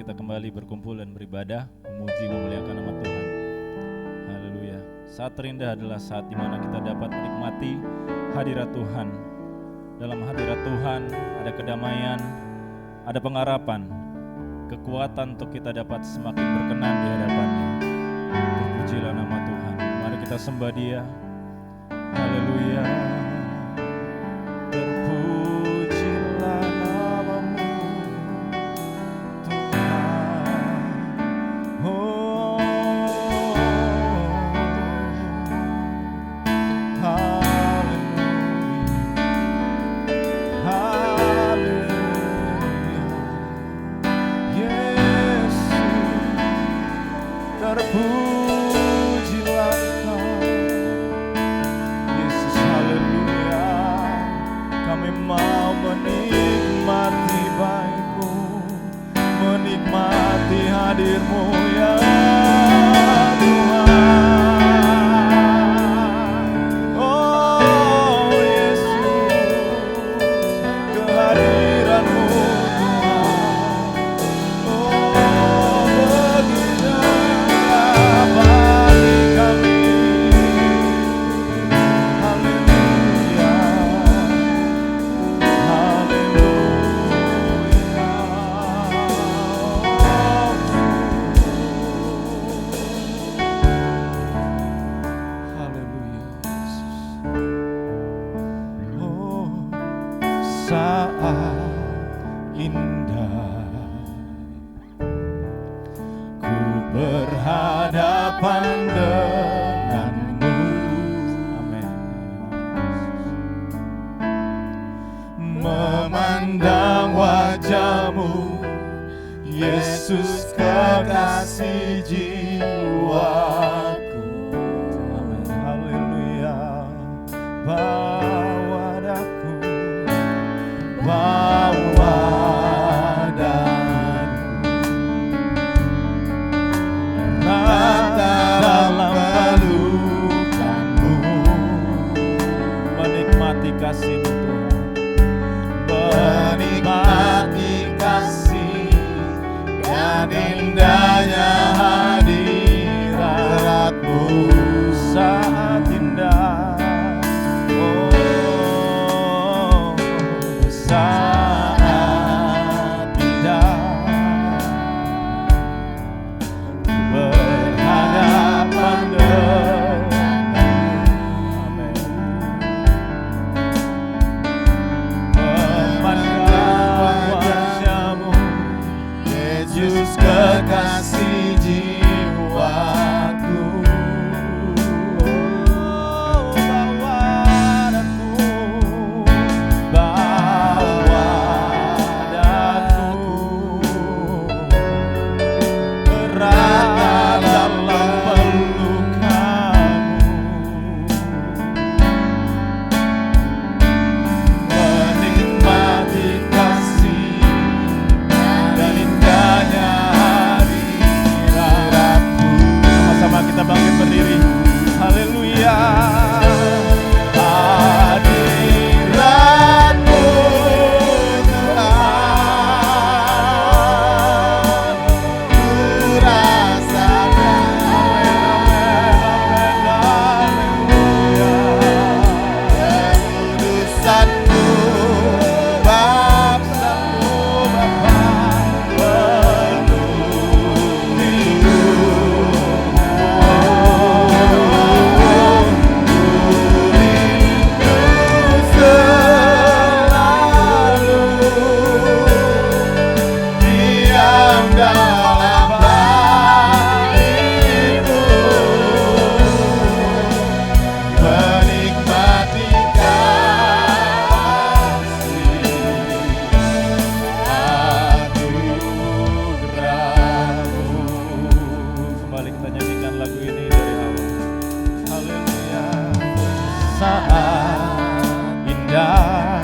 kita kembali berkumpul dan beribadah, memuji, memuliakan nama Tuhan. Haleluya. Saat terindah adalah saat dimana kita dapat menikmati hadirat Tuhan. Dalam hadirat Tuhan ada kedamaian, ada pengharapan, kekuatan untuk kita dapat semakin berkenan di hadapannya. Terpujilah nama Tuhan. Mari kita sembah Dia. Haleluya. Terpujilah namamu Tuhan. Oh, haleluya. Haleluya. Yesus, terpujilah Kau. Yesus, haleluya. Kami mau menikmati baik-Mu, menikmati hadir-Mu ya Tuhan. Oh Yesus, kehadiran-Mu Tuhan. Oh begitu bagi kami. Haleluya. Saat indah ku berhadapan denganmu, amin, memandang wajah-Mu Yesus, kekasih jiwaku, amin, haleluya. Bawa daku, bawa daku, erat dalam pelukan-Mu, menikmati kasih-Mu Tuhan, menikmati kasih dan indahnya hadirat-Mu. Saat indah, oh saat indah berhadapan denganmu, amin, memandang wajah-Mu Yesus, kekasih jiwaku. Oh, bawa daku, bawa daku, erat dalam pelukan-Mu, menikmati kasih dan indahnya hadirat-Mu. Sama-sama kita bangkit berdiri. Haleluya. Hadirat-Mu Tuhan, ku rasakan. Haleluya. Kekudusan-Mu, Bapa-Mu, Bapa penuhi diam dalam baik-Mu, menikmati kasih anugerah-Mu. Kembali kita nyanyikan lagu ini dari awal. Haleluya. Saat indah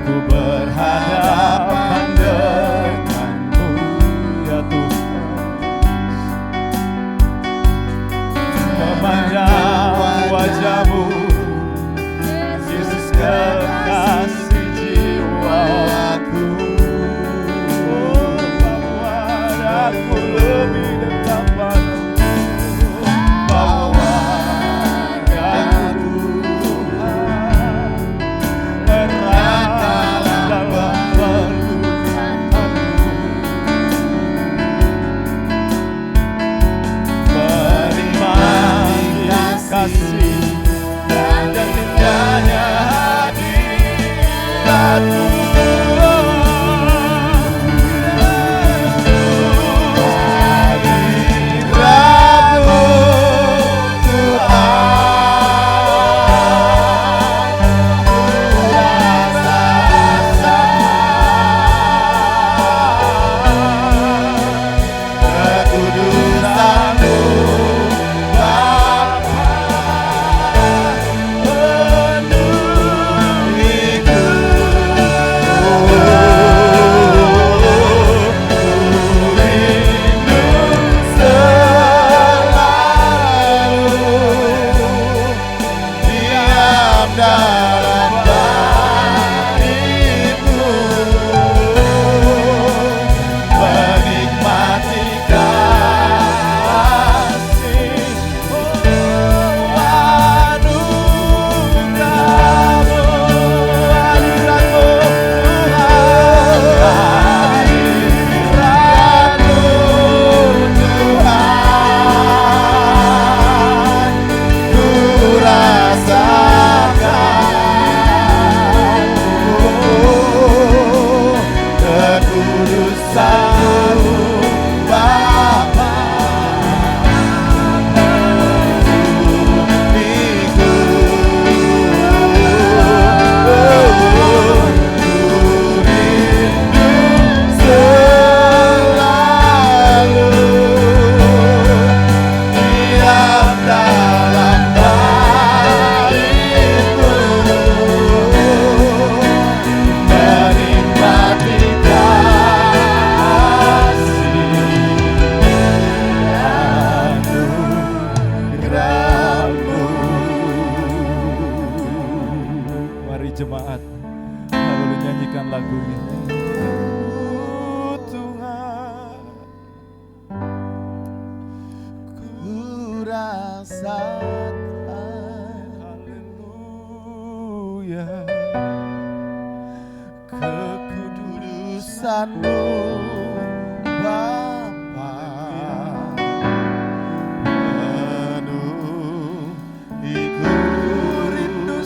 ku berhadapan denganmu ya Tuhan, memandang wajah-Mu Yesus, kekasih jiwaku. rasakan. Haleluya. Kekudusan-Mu Bapa, penuhiku rindu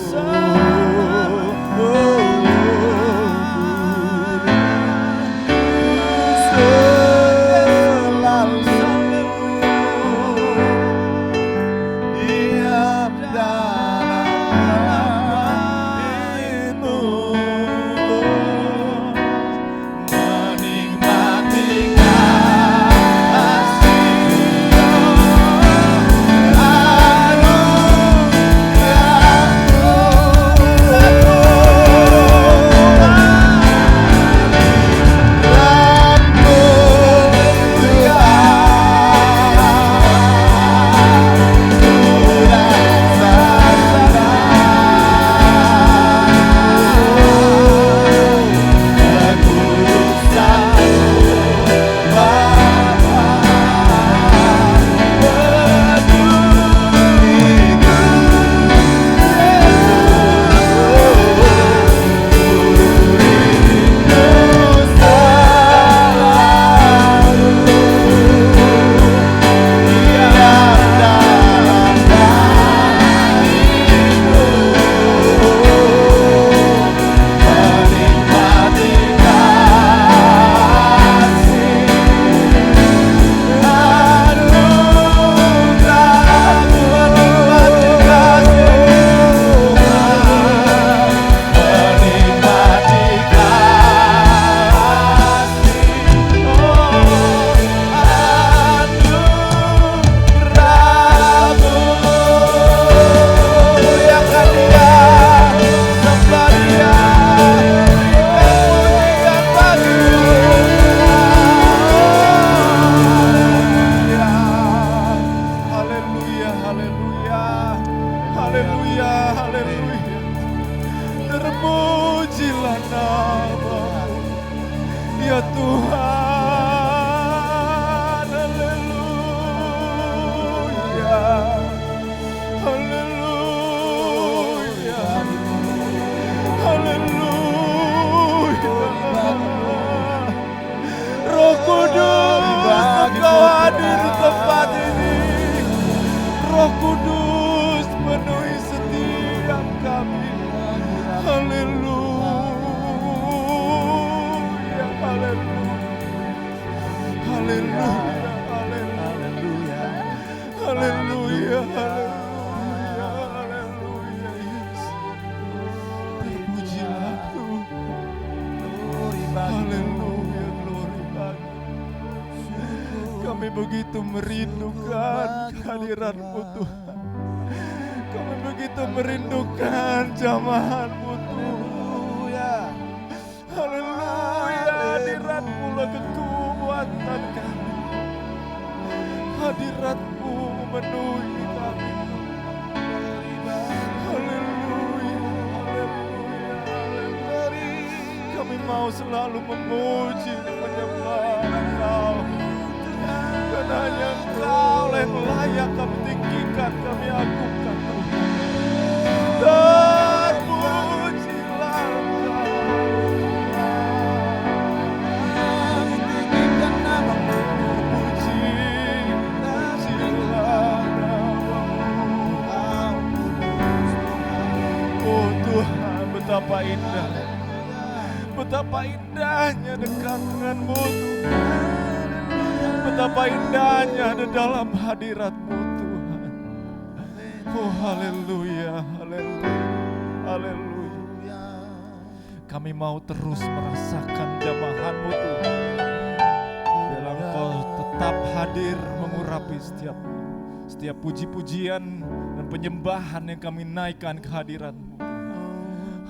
Ya Tuhan, haleluya, haleluya, haleluya. Roh Kudus, Engkau hadir di tempat ini. Roh Kudus penuhi setiap kami. Haleluya. Haleluya, haleluya, haleluya, haleluya, haleluya, Yesus. Terpujilah Tuhan. Haleluya, glory bagi. Kami begitu merindukan kehadiran-Mu Tuhan. Kami begitu merindukan jamahan-Mu Tuhan. Haleluya, hadirat-Mu lah kekuatan kami. Hadirat-Mu memenuhi kami. Haleluya, haleluya, haleluya. Kami mau selalu memuji dan menyembah Engkau. Karena hanya Engkau yang layak kami tinggikan, kami agungkan Tuhan. Terpujilah Engkau. Tinggikan nama-Mu. Pujilah nama-Mu. Oh Tuhan, betapa indah. Betapa indahnya dekat dengan-Mu Tuhan. Betapa indahnya di dalam hadirat-Mu Tuhan. Oh haleluya, haleluya, haleluya. Kami mau terus merasakan jamahan-Mu Tuhan. Biarlah Engkau tetap hadir mengurapi setiap puji-pujian dan penyembahan yang kami naikkan ke hadirat-Mu Tuhan.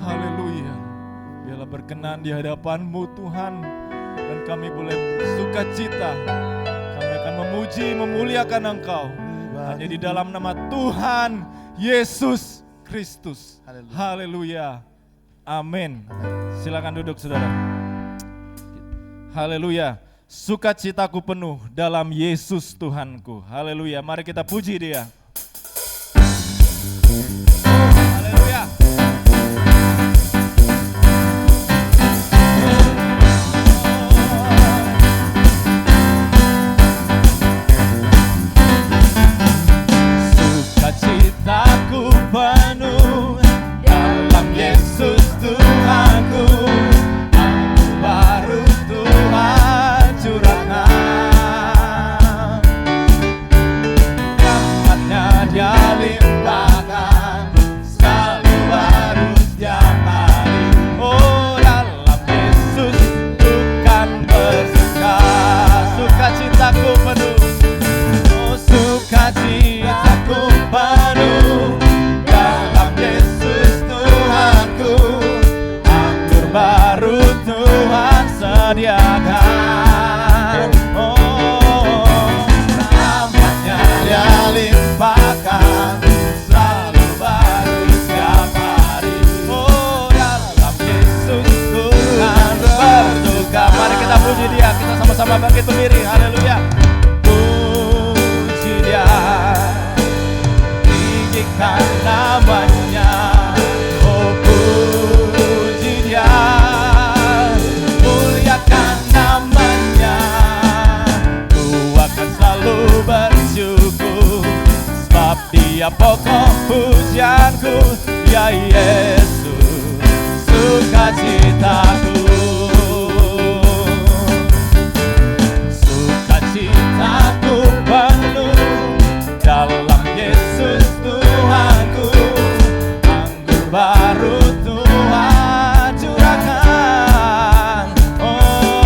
Haleluya. Biarlah berkenan di hadapan-Mu Tuhan. Dan kami boleh bersuka cita. Kami akan memuji, memuliakan Engkau. Hanya di dalam nama Tuhan Yesus Kristus. Haleluya. Amin. Silakan duduk saudara. Haleluya. Sukacitaku penuh dalam Yesus Tuhanku. Haleluya, mari kita puji Dia. Haleluya. Sukacitaku penuh dalam Yesus Tuhanku. Aku baru Tuhan curahkan, rahmatnya Dia limpahkan, selalu baru setiap hari. Oh, dalam Yesus bukan bersuka, sukacitaku penuh. Oh, sukacitaku penuh dalam Yesus Tuhanku. Anggur baru Tuhan sediakan. Oh, rahmatnya Dia limpahkan, selalu baru setiap hari. Oh, dalam Yesus Tuhan bersuka. Mari kita puji Dia, kita sama-sama bangkit berdiri. Haleluya. Puji Dia, tinggikan namanya. Oh, puji Dia, muliakan namanya. Ku akan selalu bersyukur, sebab Dia pokok pujianku. Ya Yesus, sukacitaku. Sukacitaku penuh dalam Yesus Tuhanku. Anggur baru Tuhan curahkan. Oh,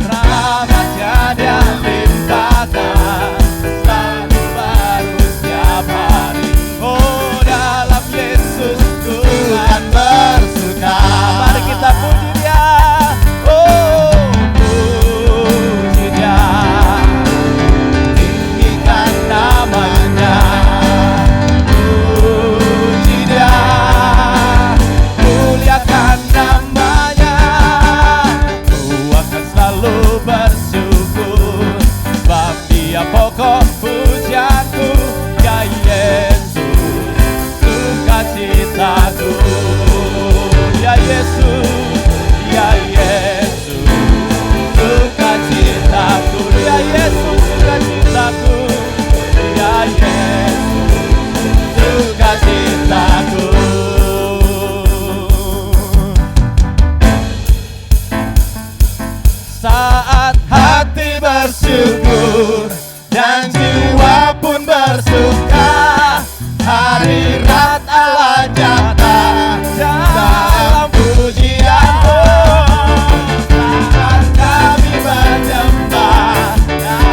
rahmatnya Dia limpahkan, selalu baru setiap hari. Oh, dalam Yesus Tuhan bersuka. Mari kita puji Dia. Oh, puji Dia, tinggikan namanya. Puji Dia, muliakan namanya. Ku akan selalu bersyukur, sebab Dia pokok pujianku. Ya Yesus, sukacitaku. Ya Yesus, ya Yesus, sukacitaku. Ya Yesus, sukacitaku. Ya Yesus, sukacitaku. Saat hati bersyukur dan jiwa pun bersuka, hadirat Allah nyata dalam pujian. Saat kami menyembah dan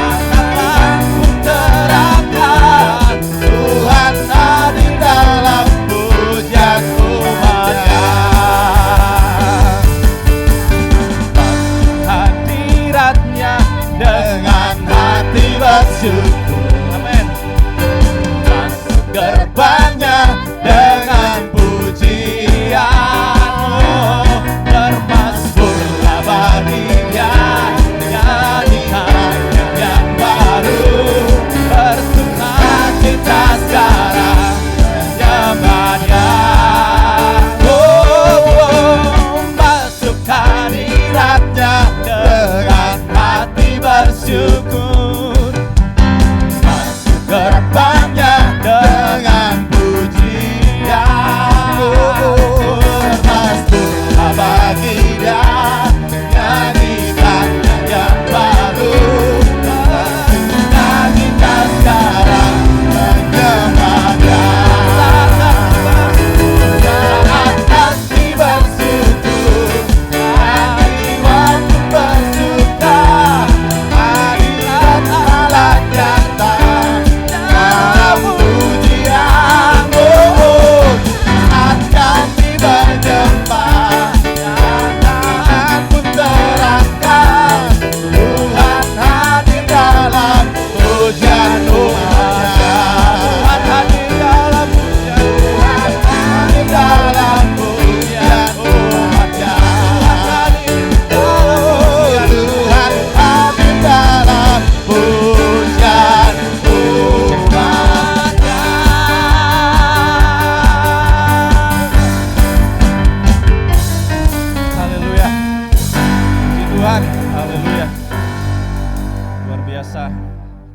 biasa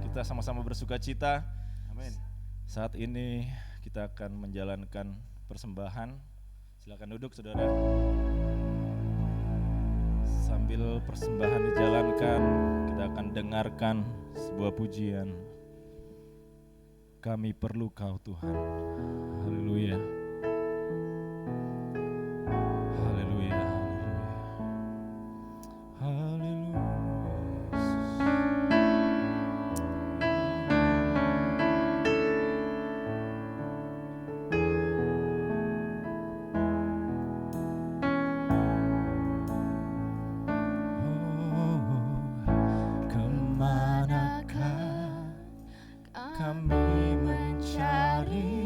kita sama-sama bersuka cita. Amin. Saat ini kita akan menjalankan persembahan. Silakan duduk saudara. Sambil persembahan dijalankan, kita akan dengarkan sebuah pujian. Kami perlu Kau Tuhan. Haleluya. Haleluya. Haleluya. Haleluya. Kami mencari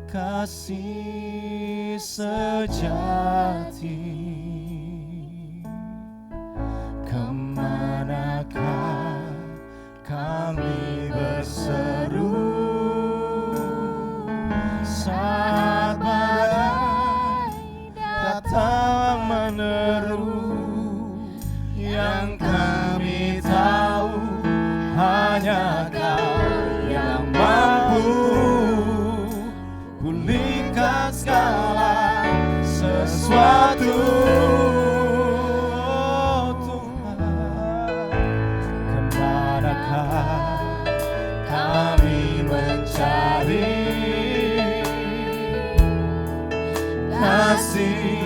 kasih sejati. Kemanakah kami berseru saat badai datang meneru? Yang kami tahu hanya Kau yang mampu pulihkan segala sesuatu. Oh Tuhan, kemanakah kami mencari kasih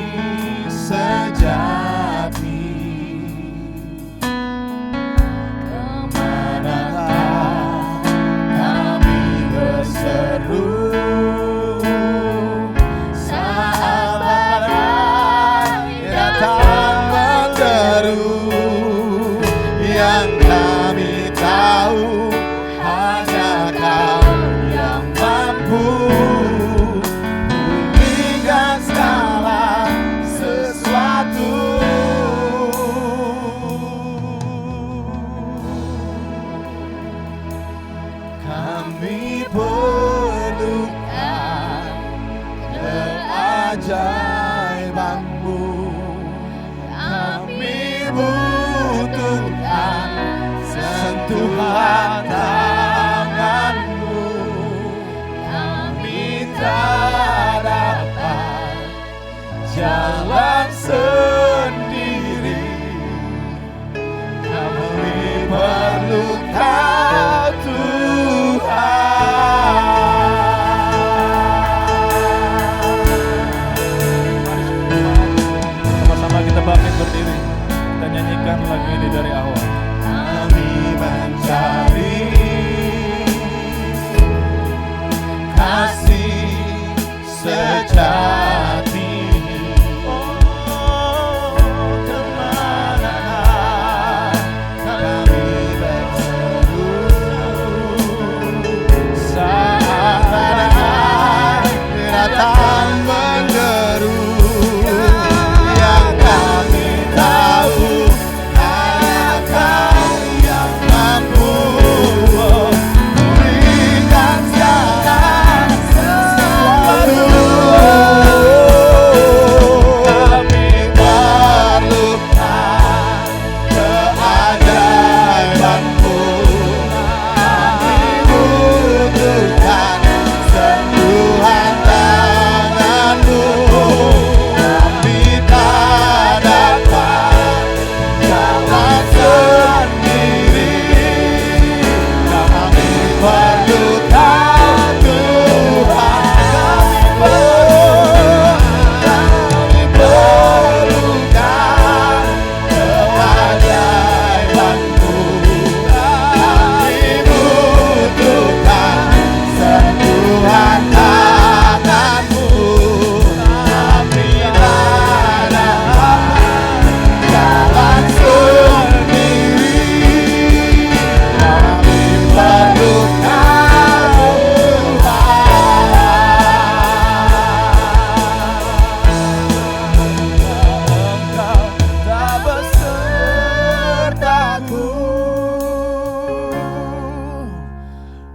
sejati? Kami perlukan keajaiban-Mu. Kami butuhkan sentuhan tangan-Mu. Kami tak dapat jalan sendiri. Kami perlu Kau Sama-sama kita bangkit berdiri, kita nyanyikan lagu ini dari awal. Kami mencari kasih sejati. Oh, kemanakah kami berseru saat badai datang menderu? Yang kami tahu hanya Kau yang mampu pulihkan segala sesuatu. Kami perlukan keajaiban-Mu. Kami butuhkan sentuhan tangan-Mu. Kami tak dapat jalan sendiri. Kami perlu Kau Tuhan. Kami perlukan keajaiban-Mu. Kami butuhkan sentuhan tangan-Mu. Kami tak dapat jalan sendiri. Kami perlu Kau Engkau tak besertaku,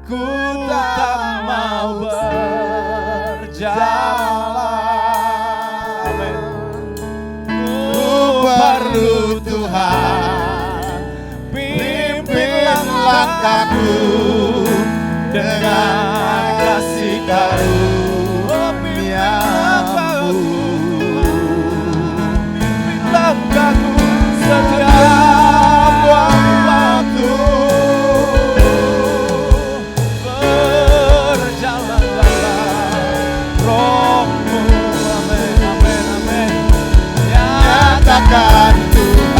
ku tak mau berjalan. Ku perlu Tuhan. mataku dengan kasih karunia-Mu. Langkahku Setiap waktu berjalan dalam Roh-Mu. Amin, amin, amin. nyatakan Tuhan,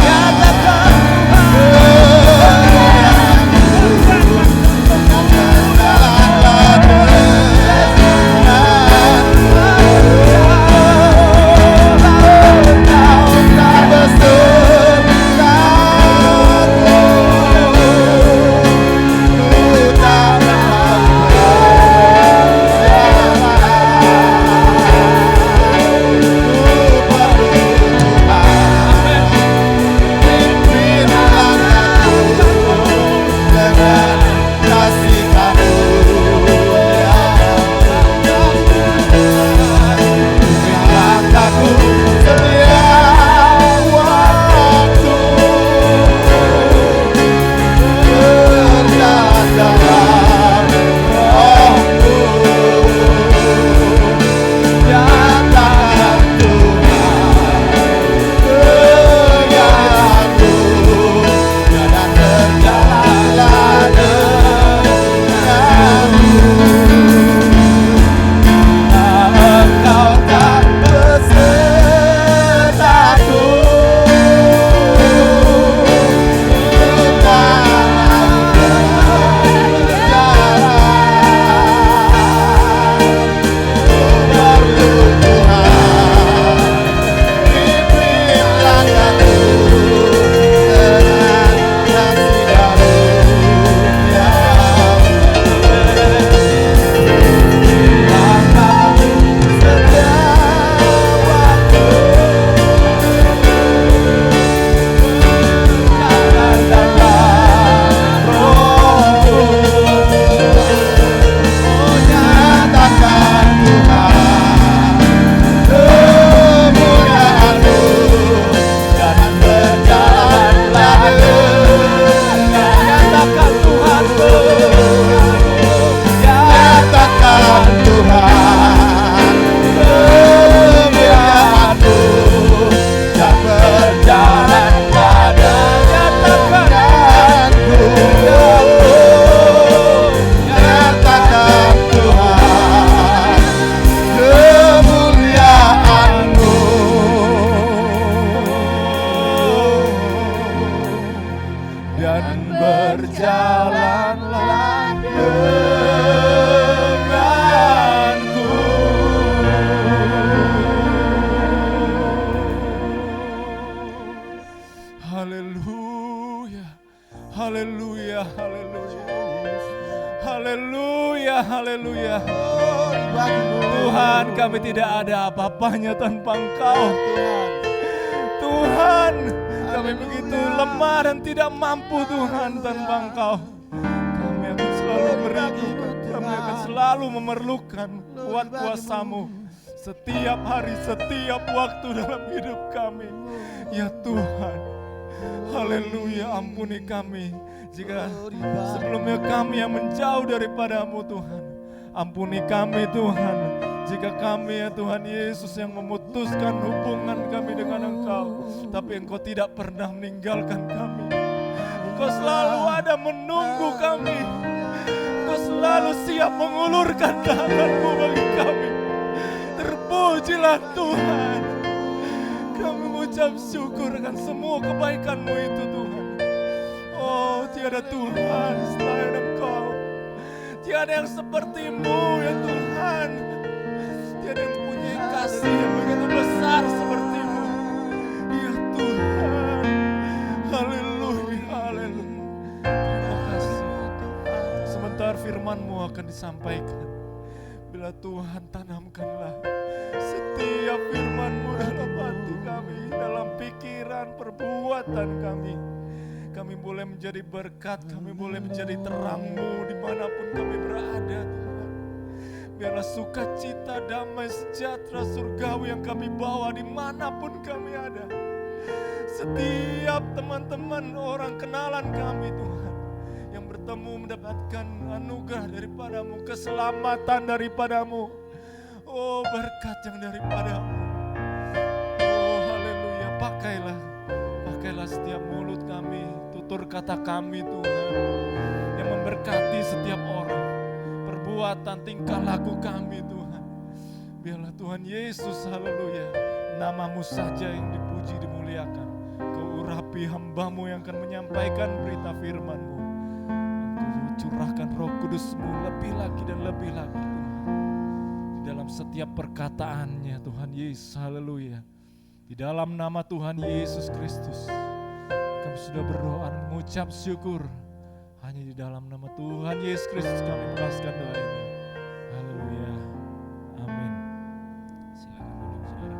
Haleluya. Tuhan, kami tidak ada apa-apanya tanpa Engkau. Tuhan, kami begitu lemah dan tidak mampu Tuhan tanpa Engkau. Kami akan selalu merindukan, kami akan selalu memerlukan kuat kuasa-Mu setiap hari, setiap waktu dalam hidup kami. Ya Tuhan, haleluya, ampuni kami jika sebelumnya kami yang menjauh daripada-Mu Tuhan. Ampuni kami Tuhan, jika kami ya Tuhan Yesus yang memutuskan hubungan kami dengan Engkau, tapi Engkau tidak pernah meninggalkan kami. Engkau selalu ada menunggu kami. Engkau selalu siap mengulurkan tangan-Mu bagi kami. Terpujilah Tuhan. Kami mengucap syukur akan semua kebaikan-Mu itu Tuhan. Oh, tiada Tuhan selain Engkau. Tiada yang seperti-Mu ya Tuhan. Tiada yang punya kasih yang begitu besar seperti-Mu. Ya Tuhan. Haleluya, haleluya. Terima kasih. Sebentar firman-Mu akan disampaikan. Bila Tuhan tanamkanlah setiap firman-Mu dalam hati kami, dalam pikiran, perbuatan kami. Kami boleh menjadi berkat, kami boleh menjadi terang-Mu dimanapun kami berada Tuhan. Biarlah sukacita, damai, sejahtera, surgawi yang kami bawa dimanapun kami ada. Setiap teman-teman orang kenalan kami Tuhan, yang bertemu mendapatkan anugerah daripadamu, keselamatan daripadamu, oh berkat yang daripadamu. Oh haleluya, pakailah setiap mulut kami, tutur kata kami Tuhan, yang memberkati setiap orang, perbuatan tingkah laku kami Tuhan. Biarlah Tuhan Yesus, haleluya, nama-Mu saja yang dipuji dimuliakan. Kau urapi hamba-Mu yang akan menyampaikan berita firman-Mu. Engkau curahkan Roh Kudus-Mu lebih lagi dan lebih lagi Tuhan, di dalam setiap perkataannya Tuhan Yesus, haleluya. Di dalam nama Tuhan Yesus Kristus kami sudah berdoa dan mengucap syukur. Hanya di dalam nama Tuhan Yesus Kristus kami meneruskan doa ini. Haleluya. Amin. Silakan duduk saudara.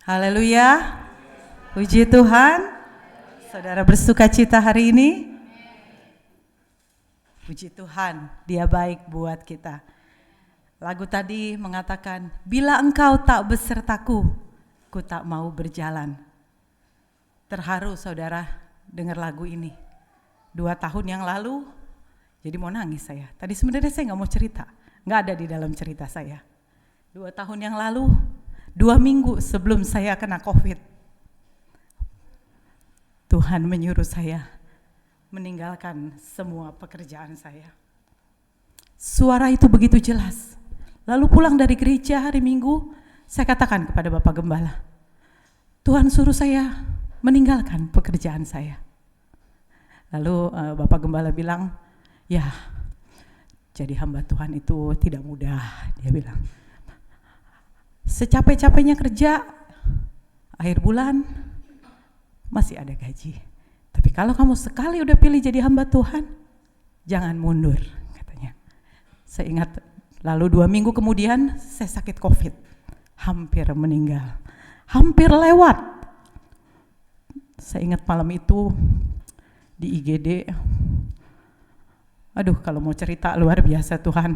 Haleluya, puji Tuhan. Saudara bersuka cita hari ini? Puji Tuhan, Dia baik buat kita. Lagu tadi mengatakan, bila engkau tak besertaku, ku tak mau berjalan. Terharu saudara dengar lagu ini. 2 tahun yang lalu, jadi mau nangis saya. Tadi sebenarnya saya gak mau cerita, gak ada di dalam cerita saya. 2 tahun yang lalu, 2 minggu sebelum saya kena COVID, Tuhan menyuruh saya meninggalkan semua pekerjaan saya. Suara itu begitu jelas. Lalu pulang dari gereja hari Minggu, saya katakan kepada Bapak Gembala, Tuhan suruh saya meninggalkan pekerjaan saya. Lalu Bapak Gembala bilang, ya jadi hamba Tuhan itu tidak mudah, dia bilang. Secapek-capeknya kerja, akhir bulan masih ada gaji. Tapi kalau kamu sekali udah pilih jadi hamba Tuhan, jangan mundur, katanya. Saya ingat, lalu 2 minggu kemudian saya sakit COVID, hampir meninggal, hampir lewat. Saya ingat malam itu di IGD, aduh kalau mau cerita luar biasa Tuhan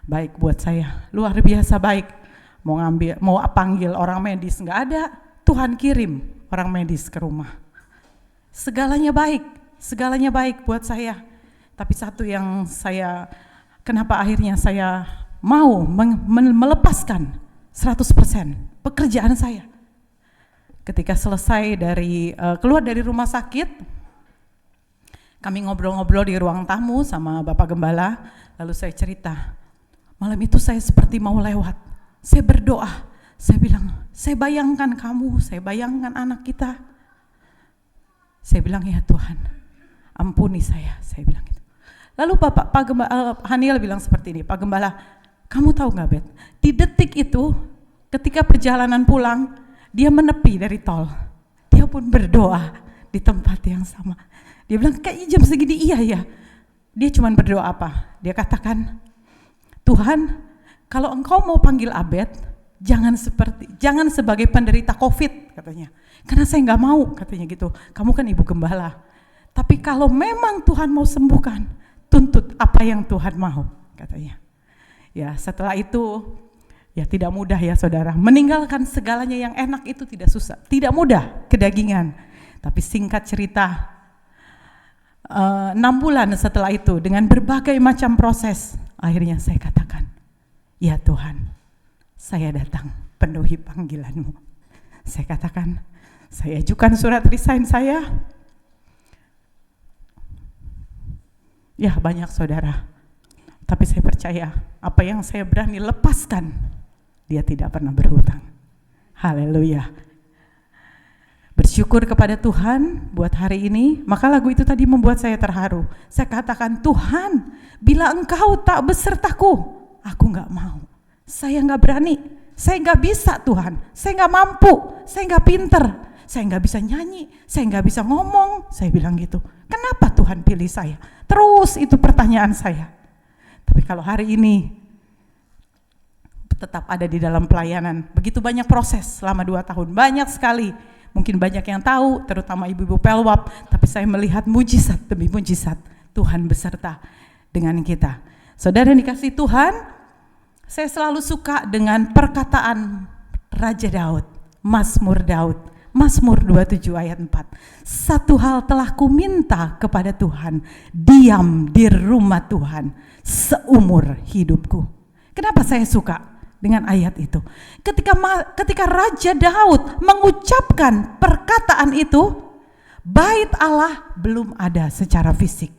baik buat saya, luar biasa baik. Mau panggil orang medis, nggak ada. Tuhan kirim orang medis ke rumah. Segalanya baik buat saya. Tapi satu yang kenapa akhirnya saya mau melepaskan 100% pekerjaan saya. Ketika selesai keluar dari rumah sakit, kami ngobrol-ngobrol di ruang tamu sama Bapak Gembala, lalu saya cerita, malam itu saya seperti mau lewat. Saya berdoa, saya bilang, saya bayangkan kamu, saya bayangkan anak kita. Saya bilang, ya Tuhan, ampuni saya bilang gitu. Lalu Pak Gembala, Haniel bilang seperti ini, Pak Gembala, kamu tahu gak Bet, di detik itu, ketika perjalanan pulang, dia menepi dari tol. Dia pun berdoa di tempat yang sama. Dia bilang, kayak jam segini, iya ya. Dia cuma berdoa apa? Dia katakan, Tuhan, kalau engkau mau panggil Abed, jangan sebagai penderita COVID, katanya. Karena saya nggak mau, katanya gitu. Kamu kan ibu gembala. Tapi kalau memang Tuhan mau sembuhkan, tuntut apa yang Tuhan mau, katanya. Ya setelah itu, ya tidak mudah ya saudara. Meninggalkan segalanya yang enak itu tidak susah, tidak mudah, kedagingan. Tapi singkat cerita, 6 bulan setelah itu dengan berbagai macam proses, akhirnya saya katakan, ya Tuhan, saya datang penuhi panggilan-Mu. Saya katakan, saya ajukan surat resign saya. Ya banyak saudara, tapi saya percaya apa yang saya berani lepaskan, Dia tidak pernah berhutang. Haleluya. Bersyukur kepada Tuhan buat hari ini, maka lagu itu tadi membuat saya terharu. Saya katakan, Tuhan, bila Engkau tak besertaku, aku gak mau, saya gak berani, saya gak bisa Tuhan, saya gak mampu, saya gak pinter, saya gak bisa nyanyi, saya gak bisa ngomong, saya bilang gitu. Kenapa Tuhan pilih saya? Terus itu pertanyaan saya. Tapi kalau hari ini tetap ada di dalam pelayanan. Begitu banyak proses selama 2 tahun, banyak sekali. Mungkin banyak yang tahu, terutama ibu-ibu pelwap, tapi saya melihat mujizat demi mujizat Tuhan beserta dengan kita. Saudara yang dikasihi Tuhan, saya selalu suka dengan perkataan Raja Daud, Mazmur Daud, Mazmur 27 ayat 4. Satu hal telah kuminta kepada Tuhan, diam di rumah Tuhan seumur hidupku. Kenapa saya suka dengan ayat itu? Ketika Raja Daud mengucapkan perkataan itu, bait Allah belum ada secara fisik.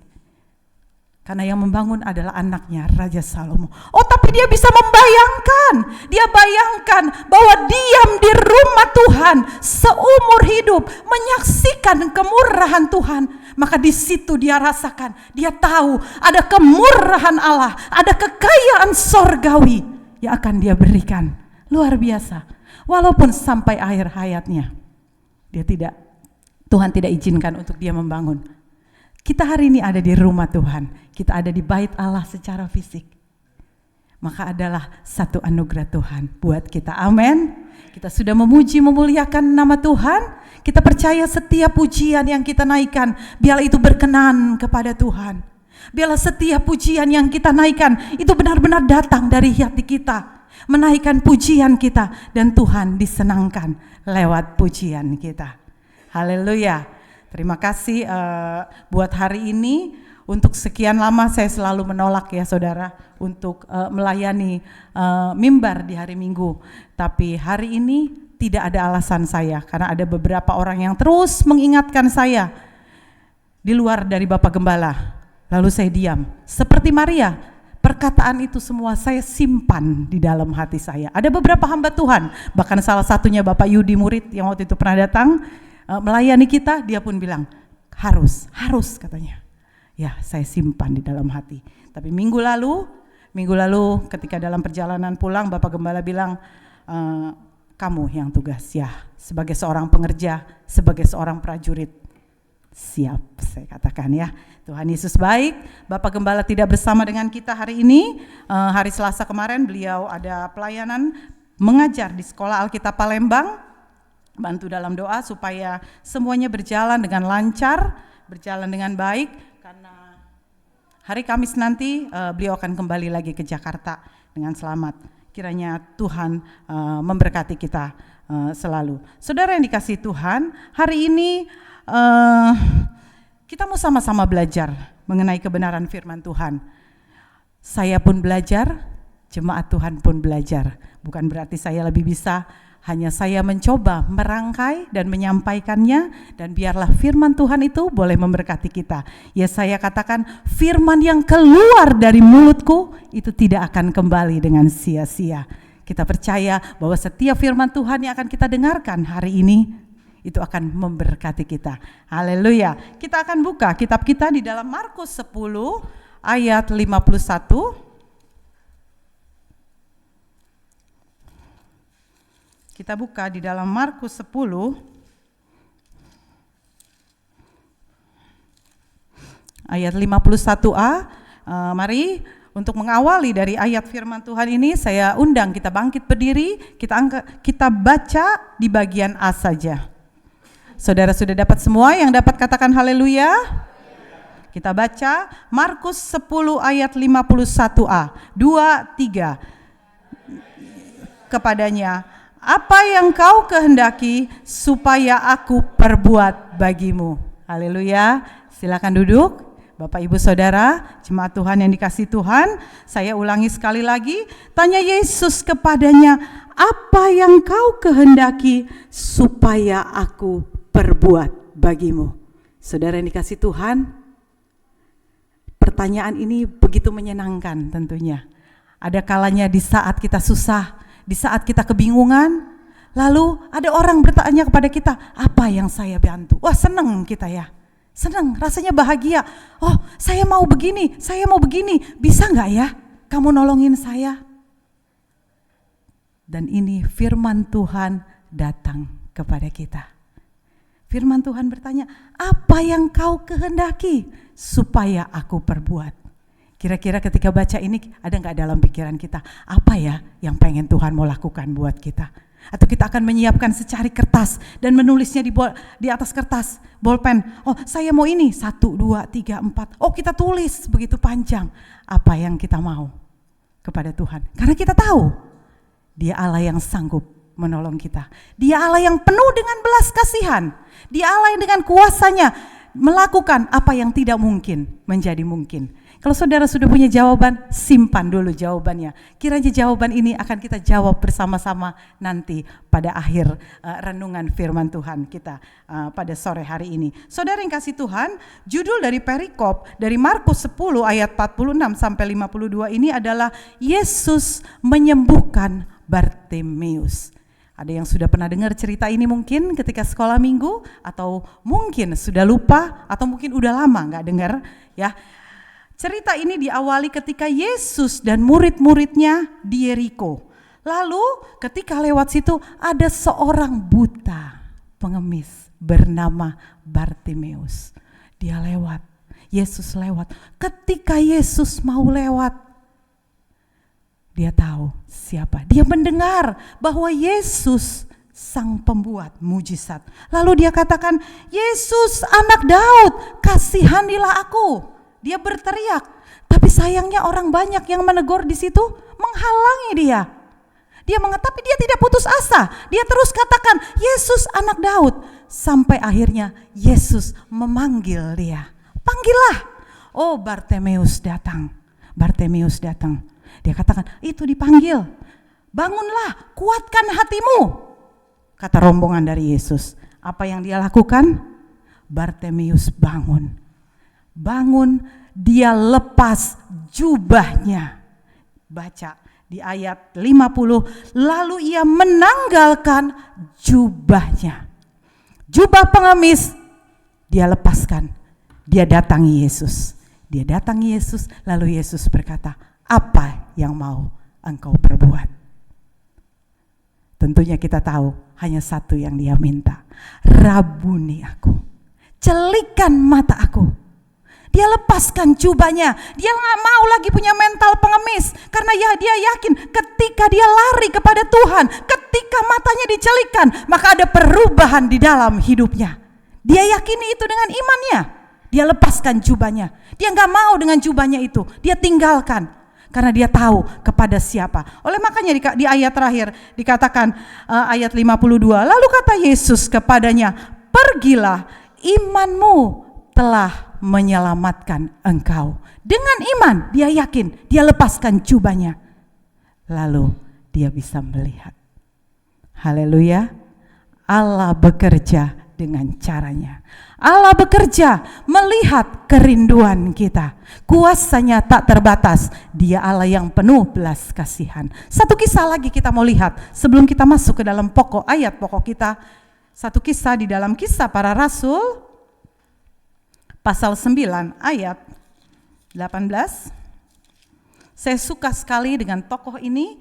Karena yang membangun adalah anaknya Raja Salomo. Oh, tapi dia bisa membayangkan. Dia bayangkan bahwa diam di rumah Tuhan seumur hidup, menyaksikan kemurahan Tuhan. Maka di situ dia rasakan, dia tahu ada kemurahan Allah, ada kekayaan sorgawi yang akan dia berikan. Luar biasa. Walaupun sampai akhir hayatnya, Tuhan tidak izinkan untuk dia membangun. Kita hari ini ada di rumah Tuhan, kita ada di bait Allah secara fisik. Maka adalah satu anugerah Tuhan buat kita, amin. Kita sudah memuji, memuliakan nama Tuhan. Kita percaya setiap pujian yang kita naikkan, biarlah itu berkenan kepada Tuhan. Biarlah setiap pujian yang kita naikkan, itu benar-benar datang dari hati kita. Menaikkan pujian kita, dan Tuhan disenangkan lewat pujian kita. Haleluya. Terima kasih buat hari ini. Untuk sekian lama saya selalu menolak ya saudara untuk melayani mimbar di hari Minggu. Tapi hari ini tidak ada alasan saya, karena ada beberapa orang yang terus mengingatkan saya di luar dari Bapak Gembala. Lalu saya diam. Seperti Maria, perkataan itu semua saya simpan di dalam hati saya. Ada beberapa hamba Tuhan, bahkan salah satunya Bapak Yudi Murid yang waktu itu pernah datang melayani kita, dia pun bilang harus katanya. Ya, saya simpan di dalam hati. Tapi minggu lalu ketika dalam perjalanan pulang, Bapak Gembala bilang, kamu yang tugas ya, sebagai seorang pengerja, sebagai seorang prajurit. Siap, saya katakan ya. Tuhan Yesus baik. Bapak Gembala tidak bersama dengan kita hari ini. Hari Selasa kemarin beliau ada pelayanan mengajar di Sekolah Alkitab Palembang. Bantu dalam doa supaya semuanya berjalan dengan lancar, berjalan dengan baik, karena hari Kamis nanti beliau akan kembali lagi ke Jakarta dengan selamat. Kiranya Tuhan memberkati kita selalu. Saudara yang dikasihi Tuhan, hari ini kita mau sama-sama belajar mengenai kebenaran firman Tuhan. Saya pun belajar, jemaat Tuhan pun belajar. Bukan berarti saya lebih bisa, hanya saya mencoba merangkai dan menyampaikannya, dan biarlah firman Tuhan itu boleh memberkati kita. Ya, saya katakan firman yang keluar dari mulutku itu tidak akan kembali dengan sia-sia. Kita percaya bahwa setiap firman Tuhan yang akan kita dengarkan hari ini itu akan memberkati kita. Haleluya. Kita akan buka kitab kita di dalam Markus 10 ayat 51. Kita buka di dalam Markus 10 ayat 51a. Mari untuk mengawali dari ayat firman Tuhan ini, saya undang kita bangkit berdiri, kita baca di bagian A saja. Saudara sudah dapat semua yang dapat katakan haleluya? Kita baca Markus 10 ayat 51a. 2, 3. Kepadanya, apa yang kau kehendaki supaya aku perbuat bagimu? Haleluya. Silakan duduk. Bapak Ibu Saudara, jemaat Tuhan yang dikasihi Tuhan, saya ulangi sekali lagi, tanya Yesus kepadanya, apa yang kau kehendaki supaya aku perbuat bagimu? Saudara yang dikasihi Tuhan, pertanyaan ini begitu menyenangkan tentunya. Ada kalanya di saat kita susah, di saat kita kebingungan, lalu ada orang bertanya kepada kita, apa yang saya bantu? Wah, senang kita ya, senang, rasanya bahagia. Oh, saya mau begini, bisa nggak ya kamu nolongin saya? Dan ini firman Tuhan datang kepada kita. Firman Tuhan bertanya, apa yang kau kehendaki supaya aku perbuat? Kira-kira ketika baca ini ada nggak dalam pikiran kita, apa ya yang pengen Tuhan mau lakukan buat kita? Atau kita akan menyiapkan secari kertas dan menulisnya di atas kertas, bolpen. Oh, saya mau ini, 1, 2, 3, 4. Oh, kita tulis begitu panjang apa yang kita mau kepada Tuhan. Karena kita tahu Dia Allah yang sanggup menolong kita. Dia Allah yang penuh dengan belas kasihan. Dia Allah yang dengan kuasanya melakukan apa yang tidak mungkin menjadi mungkin. Kalau saudara sudah punya jawaban, simpan dulu jawabannya. Kiranya jawaban ini akan kita jawab bersama-sama nanti pada akhir renungan firman Tuhan kita pada sore hari ini. Saudara yang kasih Tuhan, judul dari perikop dari Markus 10 ayat 46 sampai 52 ini adalah Yesus menyembuhkan Bartimeus. Ada yang sudah pernah dengar cerita ini mungkin ketika sekolah minggu, atau mungkin sudah lupa, atau mungkin udah lama nggak dengar ya. Cerita ini diawali ketika Yesus dan murid-muridnya di Yeriko. Lalu ketika lewat situ ada seorang buta pengemis bernama Bartimeus. Dia lewat, Yesus lewat. Ketika Yesus mau lewat, dia tahu siapa. Dia mendengar bahwa Yesus sang pembuat mujizat. Lalu dia katakan, Yesus anak Daud, kasihanilah aku. Dia berteriak, tapi sayangnya orang banyak yang menegur di situ, menghalangi dia. Dia tapi dia tidak putus asa. Dia terus katakan, Yesus anak Daud. Sampai akhirnya Yesus memanggil dia. Panggillah. Oh, Bartimeus datang. Bartimeus datang. Dia katakan, itu dipanggil. Bangunlah, kuatkan hatimu. Kata rombongan dari Yesus. Apa yang dia lakukan? Bartimeus bangun. Bangun, dia lepas jubahnya. Baca di ayat 50, lalu ia menanggalkan jubahnya. Jubah pengemis dia lepaskan. Dia datangi Yesus. Dia datangi Yesus, lalu Yesus berkata, apa yang mau engkau perbuat? Tentunya kita tahu hanya satu yang dia minta. Rabuni aku, celikan mata aku. Dia lepaskan jubahnya. Dia gak mau lagi punya mental pengemis. Karena ya dia yakin ketika dia lari kepada Tuhan, ketika matanya dicelikan, maka ada perubahan di dalam hidupnya. Dia yakini itu dengan imannya. Dia lepaskan jubahnya. Dia gak mau dengan jubahnya itu. Dia tinggalkan. Karena dia tahu kepada siapa. Oleh makanya di ayat terakhir dikatakan ayat 52. Lalu kata Yesus kepadanya, pergilah, imanmu telah menyelamatkan engkau. Dengan iman dia yakin, dia lepaskan jubahnya. Lalu dia bisa melihat. Haleluya. Allah bekerja dengan caranya. Allah bekerja melihat kerinduan kita. Kuasanya tak terbatas. Dia Allah yang penuh belas kasihan. Satu kisah lagi kita mau lihat sebelum kita masuk ke dalam ayat pokok kita. Satu kisah di dalam Kisah Para Rasul pasal 9 ayat 18. Saya suka sekali dengan tokoh ini.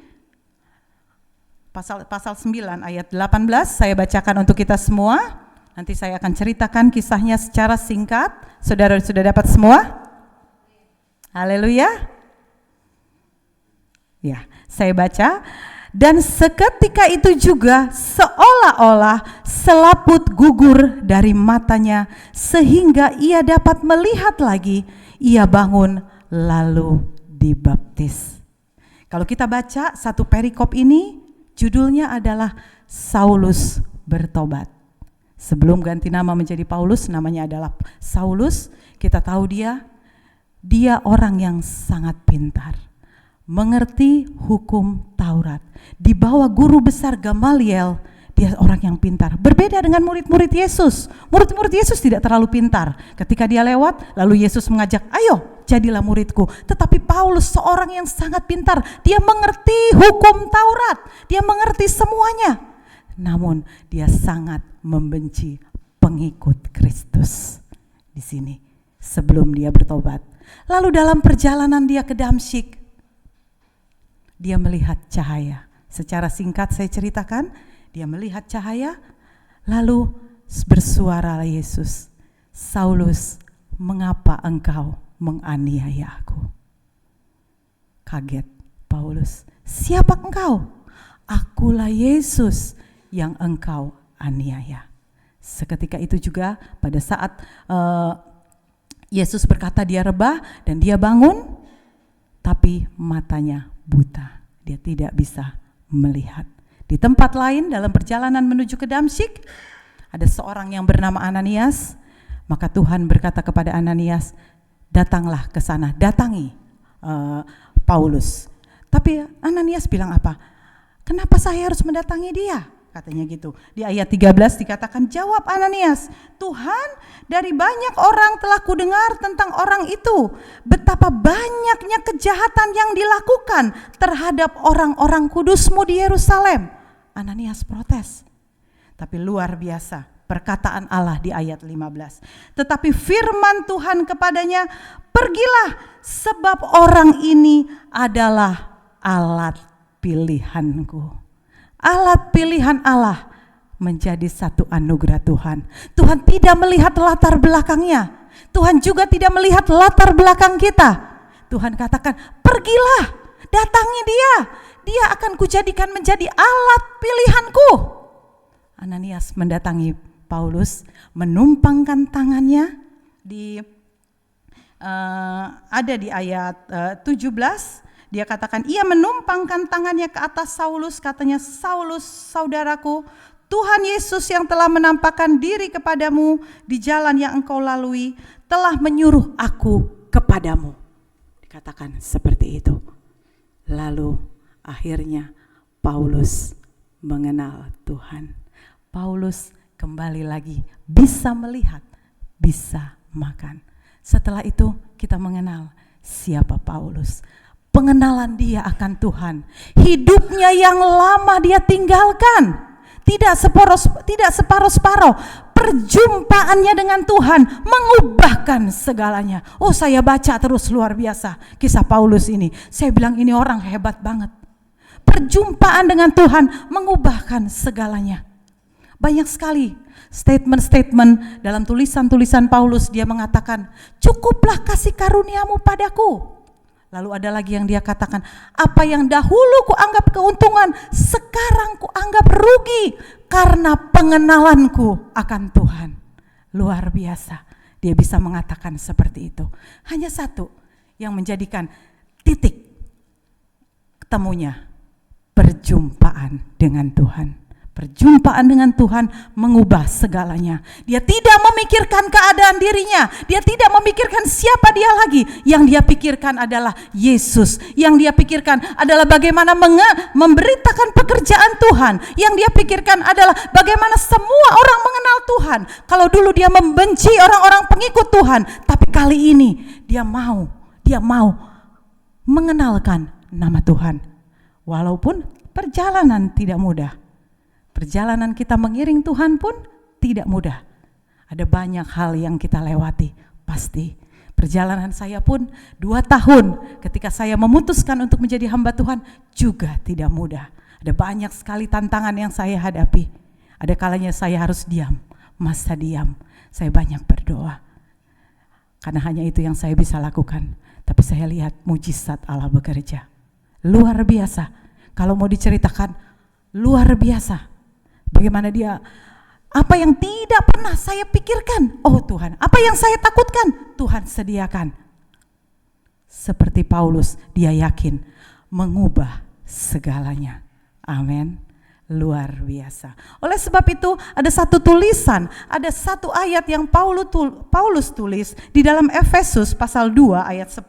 Pasal 9 ayat 18 saya bacakan untuk kita semua. Nanti saya akan ceritakan kisahnya secara singkat. Saudara sudah dapat semua? Haleluya. Ya, saya baca. Dan seketika itu juga seolah-olah selaput gugur dari matanya sehingga ia dapat melihat lagi. Ia bangun lalu dibaptis. Kalau kita baca satu perikop ini, judulnya adalah Saulus bertobat. Sebelum ganti nama menjadi Paulus, namanya adalah Saulus. Kita tahu dia orang yang sangat pintar, mengerti hukum Taurat. Di bawah guru besar Gamaliel, dia orang yang pintar. Berbeda dengan murid-murid Yesus. Murid-murid Yesus tidak terlalu pintar. Ketika dia lewat, lalu Yesus mengajak, ayo jadilah muridku. Tetapi Paulus seorang yang sangat pintar. Dia mengerti hukum Taurat. Dia mengerti semuanya. Namun dia sangat membenci pengikut Kristus. Di sini sebelum dia bertobat. Lalu dalam perjalanan dia ke Damsyik, dia melihat cahaya. Secara singkat saya ceritakan, dia melihat cahaya, lalu bersuara Yesus, Saulus, mengapa engkau menganiaya aku? Kaget Paulus. Siapa engkau? Akulah Yesus yang engkau aniaya. Seketika itu juga pada saat Yesus berkata dia rebah dan dia bangun, tapi matanya buta. Dia tidak bisa melihat. Di tempat lain dalam perjalanan menuju ke Damsyik, ada seorang yang bernama Ananias. Maka Tuhan berkata kepada Ananias, datanglah ke sana, datangi Paulus. Tapi Ananias bilang apa? Kenapa saya harus mendatangi dia? Katanya gitu. Di ayat 13 dikatakan, jawab Ananias, Tuhan, dari banyak orang telah kudengar tentang orang itu, betapa banyaknya kejahatan yang dilakukan terhadap orang-orang kudus-Mu di Yerusalem. Ananias protes. Tapi luar biasa perkataan Allah di ayat 15. Tetapi firman Tuhan kepadanya, pergilah, sebab orang ini adalah alat pilihanku. Alat pilihan Allah menjadi satu anugerah Tuhan. Tuhan tidak melihat latar belakangnya. Tuhan juga tidak melihat latar belakang kita. Tuhan katakan, pergilah, datangi dia. Dia akan kujadikan menjadi alat pilihanku. Ananias mendatangi Paulus, menumpangkan tangannya di ada di ayat 17. Dia katakan, ia menumpangkan tangannya ke atas Saulus, katanya, Saulus saudaraku, Tuhan Yesus yang telah menampakkan diri kepadamu di jalan yang engkau lalui telah menyuruh aku kepadamu. Dikatakan seperti itu. Lalu akhirnya Paulus mengenal Tuhan. Paulus kembali lagi bisa melihat, bisa makan. Setelah itu kita mengenal siapa Paulus. Pengenalan dia akan Tuhan. Hidupnya yang lama dia tinggalkan. Tidak separuh-separuh. Perjumpaannya dengan Tuhan mengubahkan segalanya. Oh, saya baca terus, luar biasa kisah Paulus ini. Saya bilang ini orang hebat banget. Perjumpaan dengan Tuhan mengubahkan segalanya. Banyak sekali statement-statement dalam tulisan-tulisan Paulus. Dia mengatakan, cukuplah kasih karuniamu padaku. Lalu ada lagi yang dia katakan, apa yang dahulu kuanggap keuntungan, sekarang kuanggap rugi karena pengenalanku akan Tuhan. Luar biasa, dia bisa mengatakan seperti itu. Hanya satu yang menjadikan titik ketemunya, perjumpaan dengan Tuhan. Perjumpaan dengan Tuhan mengubah segalanya. Dia tidak memikirkan keadaan dirinya. Dia tidak memikirkan siapa dia lagi. Yang dia pikirkan adalah Yesus. Yang dia pikirkan adalah bagaimana memberitakan pekerjaan Tuhan. Yang dia pikirkan adalah bagaimana semua orang mengenal Tuhan. Kalau dulu dia membenci orang-orang pengikut Tuhan, tapi kali ini dia mau mengenalkan nama Tuhan. Walaupun perjalanan tidak mudah. Perjalanan kita mengiring Tuhan pun tidak mudah. Ada banyak hal yang kita lewati, pasti. Perjalanan saya pun 2 tahun ketika saya memutuskan untuk menjadi hamba Tuhan juga tidak mudah. Ada banyak sekali tantangan yang saya hadapi. Ada kalanya saya harus diam, masa diam. Saya banyak berdoa. Karena hanya itu yang saya bisa lakukan. Tapi saya lihat mujizat Allah bekerja. Luar biasa. Kalau mau diceritakan, luar biasa. Bagaimana dia, apa yang tidak pernah saya pikirkan, oh Tuhan, apa yang saya takutkan, Tuhan sediakan. Seperti Paulus, dia yakin mengubah segalanya. Amin. Luar biasa. Oleh sebab itu ada satu tulisan, ada satu ayat yang Paulus tulis di dalam Efesus pasal 2 ayat 10.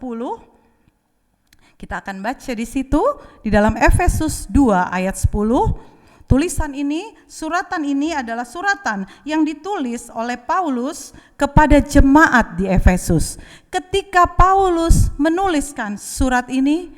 Kita akan baca di situ, di dalam Efesus 2 ayat 10. Tulisan ini, suratan ini adalah suratan yang ditulis oleh Paulus kepada jemaat di Efesus. Ketika Paulus menuliskan surat ini,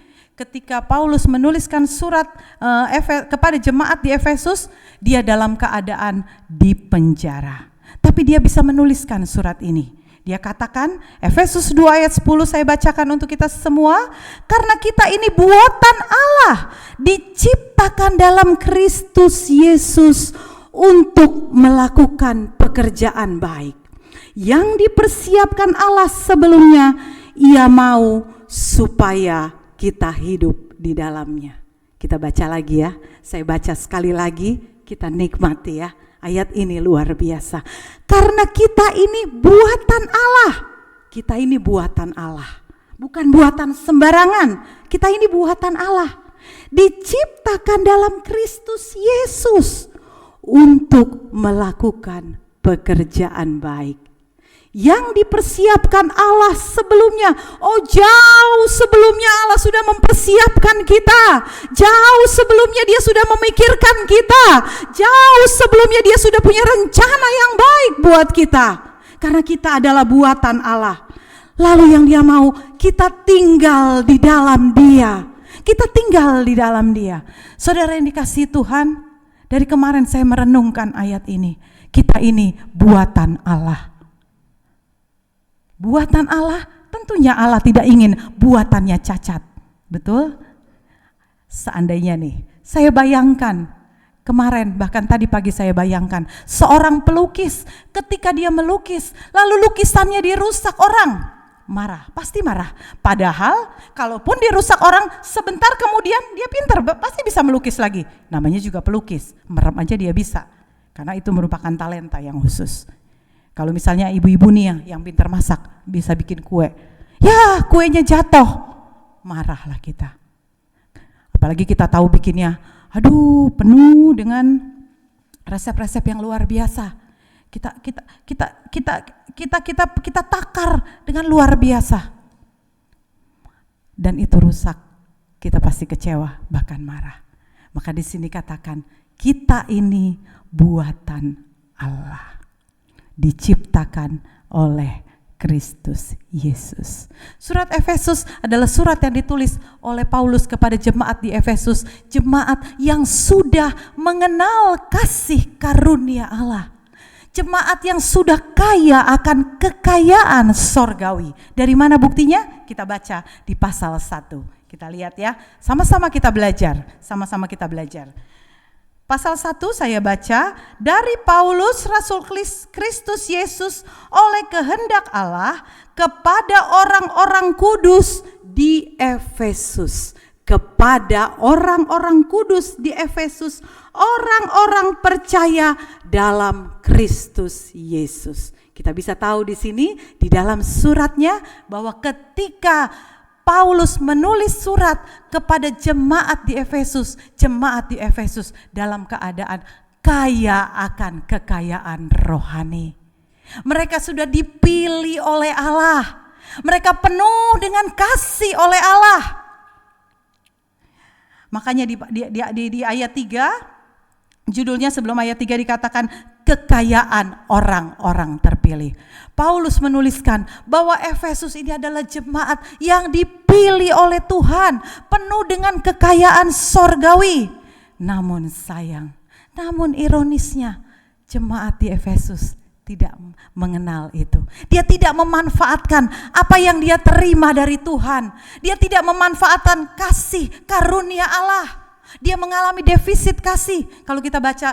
kepada jemaat di Efesus, dia dalam keadaan di penjara. Tapi dia bisa menuliskan surat ini. Dia katakan, Efesus 2 ayat 10 saya bacakan untuk kita semua. Karena kita ini buatan Allah, diciptakan dalam Kristus Yesus untuk melakukan pekerjaan baik. Yang dipersiapkan Allah sebelumnya, Ia mau supaya kita hidup di dalamnya. Kita baca lagi ya, saya baca sekali lagi, kita nikmati ya. Ayat ini luar biasa. Karena kita ini buatan Allah. Kita ini buatan Allah. Bukan buatan sembarangan. Kita ini buatan Allah. Diciptakan dalam Kristus Yesus untuk melakukan pekerjaan baik yang dipersiapkan Allah sebelumnya. Oh, jauh sebelumnya Allah sudah mempersiapkan kita. Jauh sebelumnya Dia sudah memikirkan kita. Jauh sebelumnya Dia sudah punya rencana yang baik buat kita. Karena kita adalah buatan Allah. Lalu yang Dia mau, kita tinggal di dalam Dia. Kita tinggal di dalam Dia. Saudara yang dikasihi Tuhan, dari kemarin saya merenungkan ayat ini. Kita ini buatan Allah. Buatan Allah, tentunya Allah tidak ingin buatannya cacat. Betul? Seandainya nih, saya bayangkan kemarin, bahkan tadi pagi saya bayangkan seorang pelukis ketika dia melukis, lalu lukisannya dirusak orang, marah, pasti marah. Padahal kalaupun dirusak orang, sebentar kemudian dia pintar, pasti bisa melukis lagi. Namanya juga pelukis, merem aja dia bisa, karena itu merupakan talenta yang khusus. Kalau misalnya ibu-ibu nih yang pintar masak, bisa bikin kue, ya kuenya jatuh, marahlah kita. Apalagi kita tahu bikinnya, aduh penuh dengan resep-resep yang luar biasa. Kita takar dengan luar biasa. Dan itu rusak, kita pasti kecewa, bahkan marah. Maka di sini katakan, kita ini buatan Allah. Diciptakan oleh Kristus Yesus. Surat Efesus adalah surat yang ditulis oleh Paulus kepada jemaat di Efesus, jemaat yang sudah mengenal kasih karunia Allah. Jemaat yang sudah kaya akan kekayaan sorgawi. Dari mana buktinya? Kita baca di pasal 1. Kita lihat ya, sama-sama kita belajar, Pasal 1 saya baca, dari Paulus Rasul Kristus Yesus oleh kehendak Allah kepada orang-orang kudus di Efesus. Kepada orang-orang kudus di Efesus, orang-orang percaya dalam Kristus Yesus. Kita bisa tahu di sini di dalam suratnya bahwa ketika Paulus menulis surat kepada jemaat di Efesus dalam keadaan kaya akan kekayaan rohani. Mereka sudah dipilih oleh Allah. Mereka penuh dengan kasih oleh Allah. Makanya di ayat 3, judulnya sebelum ayat 3 dikatakan kekayaan orang-orang terpilih. Paulus menuliskan bahwa Efesus ini adalah jemaat yang dipilih oleh Tuhan, penuh dengan kekayaan sorgawi. Namun sayang, namun ironisnya jemaat di Efesus tidak mengenal itu. Dia tidak memanfaatkan apa yang dia terima dari Tuhan. Dia tidak memanfaatkan kasih karunia Allah. Dia mengalami defisit kasih. Kalau kita baca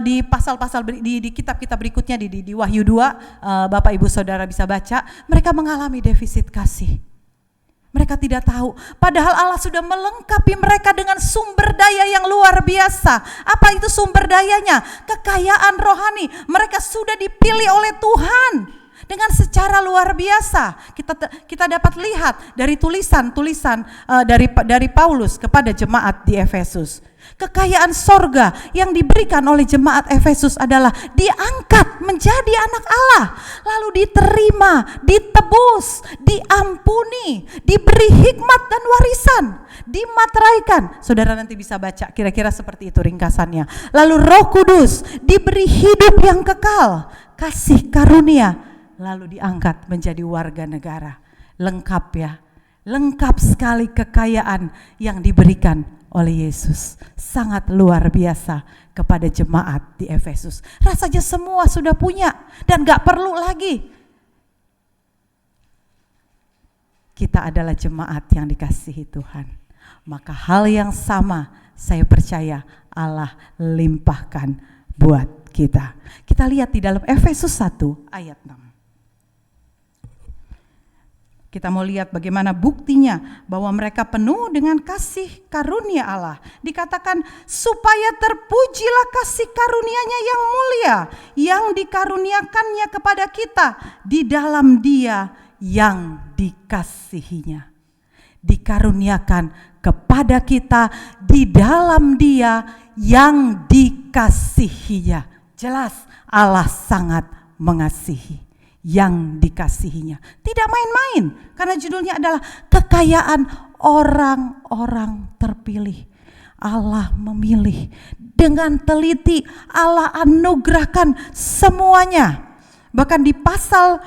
di pasal-pasal di kitab-kitab berikutnya di Wahyu 2, Bapak Ibu Saudara bisa baca, mereka mengalami defisit kasih. Mereka tidak tahu, padahal Allah sudah melengkapi mereka dengan sumber daya yang luar biasa. Apa itu sumber dayanya? Kekayaan rohani. Mereka sudah dipilih oleh Tuhan dengan secara luar biasa. Kita dapat lihat dari tulisan-tulisan dari Paulus kepada jemaat di Efesus. Kekayaan sorga yang diberikan oleh jemaat Efesus adalah diangkat menjadi anak Allah, lalu diterima, ditebus, diampuni, diberi hikmat dan warisan, dimateraikan. Saudara nanti bisa baca kira-kira seperti itu ringkasannya. Lalu Roh Kudus diberi hidup yang kekal, kasih karunia, lalu diangkat menjadi warga negara. Lengkap ya, lengkap sekali kekayaan yang diberikan oleh Yesus. Sangat luar biasa kepada jemaat di Efesus. Rasanya semua sudah punya dan gak perlu lagi. Kita adalah jemaat yang dikasihi Tuhan. Maka hal yang sama saya percaya Allah limpahkan buat kita. Kita lihat di dalam Efesus 1 ayat 6. Kita mau lihat bagaimana buktinya bahwa mereka penuh dengan kasih karunia Allah. Dikatakan supaya terpujilah kasih karunia-Nya yang mulia yang dikaruniakannya kepada kita di dalam Dia yang dikasihinya. Dikaruniakan kepada kita di dalam Dia yang dikasihinya. Jelas Allah sangat mengasihi yang dikasihinya. Tidak main-main, karena judulnya adalah kekayaan orang-orang terpilih. Allah memilih dengan teliti, Allah anugerahkan semuanya. Bahkan di pasal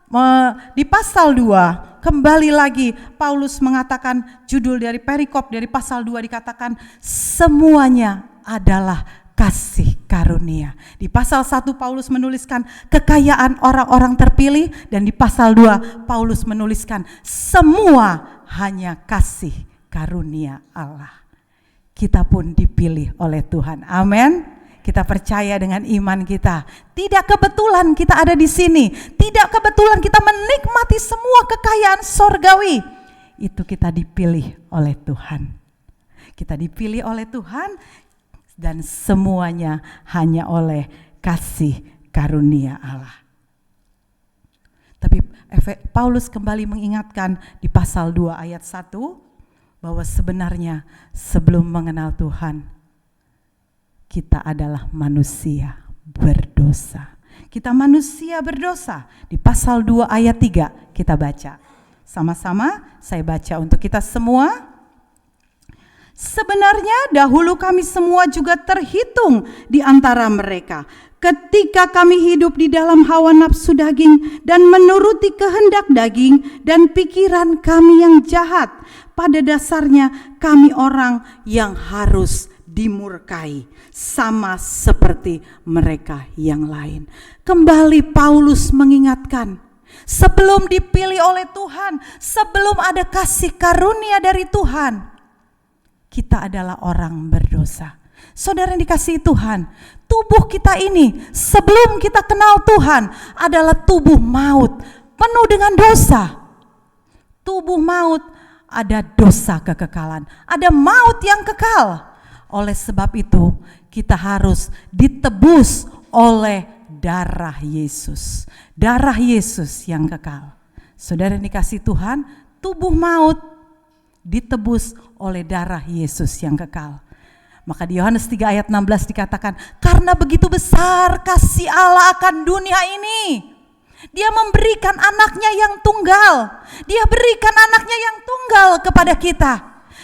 2 kembali lagi Paulus mengatakan, judul dari perikop dari pasal 2 dikatakan semuanya adalah kasih karunia. Di pasal 1 Paulus menuliskan kekayaan orang-orang terpilih, dan di pasal 2 Paulus menuliskan semua hanya kasih karunia Allah. Kita pun dipilih oleh Tuhan. Amin. Kita percaya dengan iman kita. Tidak kebetulan kita ada di sini. Tidak kebetulan kita menikmati semua kekayaan sorgawi. Itu kita dipilih oleh Tuhan. Kita dipilih oleh Tuhan. Dan semuanya hanya oleh kasih karunia Allah. Tapi Paulus kembali mengingatkan di pasal 2 ayat 1 bahwa sebenarnya sebelum mengenal Tuhan, kita adalah manusia berdosa. Kita manusia berdosa. Di pasal 2 ayat 3 kita baca. Sama-sama saya baca untuk kita semua. Sebenarnya dahulu kami semua juga terhitung di antara mereka ketika kami hidup di dalam hawa nafsu daging dan menuruti kehendak daging dan pikiran kami yang jahat. Pada dasarnya kami orang yang harus dimurkai sama seperti mereka yang lain. Kembali Paulus mengingatkan, sebelum dipilih oleh Tuhan, sebelum ada kasih karunia dari Tuhan, kita adalah orang berdosa. Saudara yang dikasihi Tuhan, tubuh kita ini sebelum kita kenal Tuhan adalah tubuh maut, penuh dengan dosa. Tubuh maut, ada dosa kekekalan, ada maut yang kekal. Oleh sebab itu, kita harus ditebus oleh darah Yesus. Darah Yesus yang kekal. Saudara yang dikasihi Tuhan, tubuh maut ditebus oleh darah Yesus yang kekal. Maka di Yohanes 3 ayat 16 dikatakan, karena begitu besar kasih Allah akan dunia ini, Dia memberikan anaknya yang tunggal. Dia berikan anaknya yang tunggal kepada kita.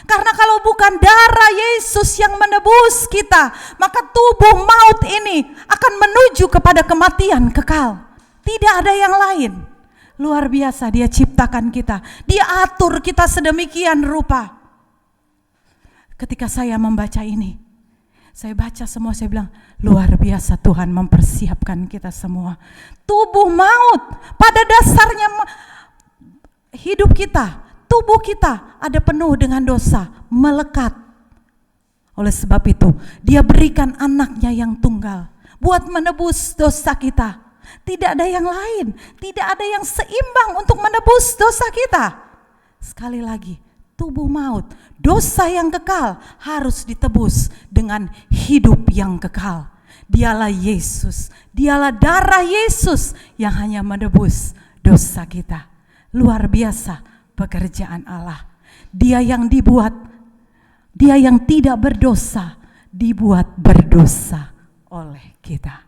Karena kalau bukan darah Yesus yang menebus kita, maka tubuh maut ini akan menuju kepada kematian kekal. Tidak ada yang lain. Luar biasa, Dia ciptakan kita. Dia atur kita sedemikian rupa. Ketika saya membaca ini, saya baca semua, saya bilang, luar biasa Tuhan mempersiapkan kita semua. Tubuh maut, pada dasarnya hidup kita, tubuh kita ada penuh dengan dosa, melekat. Oleh sebab itu, Dia berikan anaknya yang tunggal buat menebus dosa kita. Tidak ada yang lain, tidak ada yang seimbang untuk menebus dosa kita. Sekali lagi, tubuh maut, dosa yang kekal harus ditebus dengan hidup yang kekal. Dialah Yesus, dialah darah Yesus yang hanya menebus dosa kita. Luar biasa pekerjaan Allah. Dia yang dibuat, Dia yang tidak berdosa, dibuat berdosa oleh kita.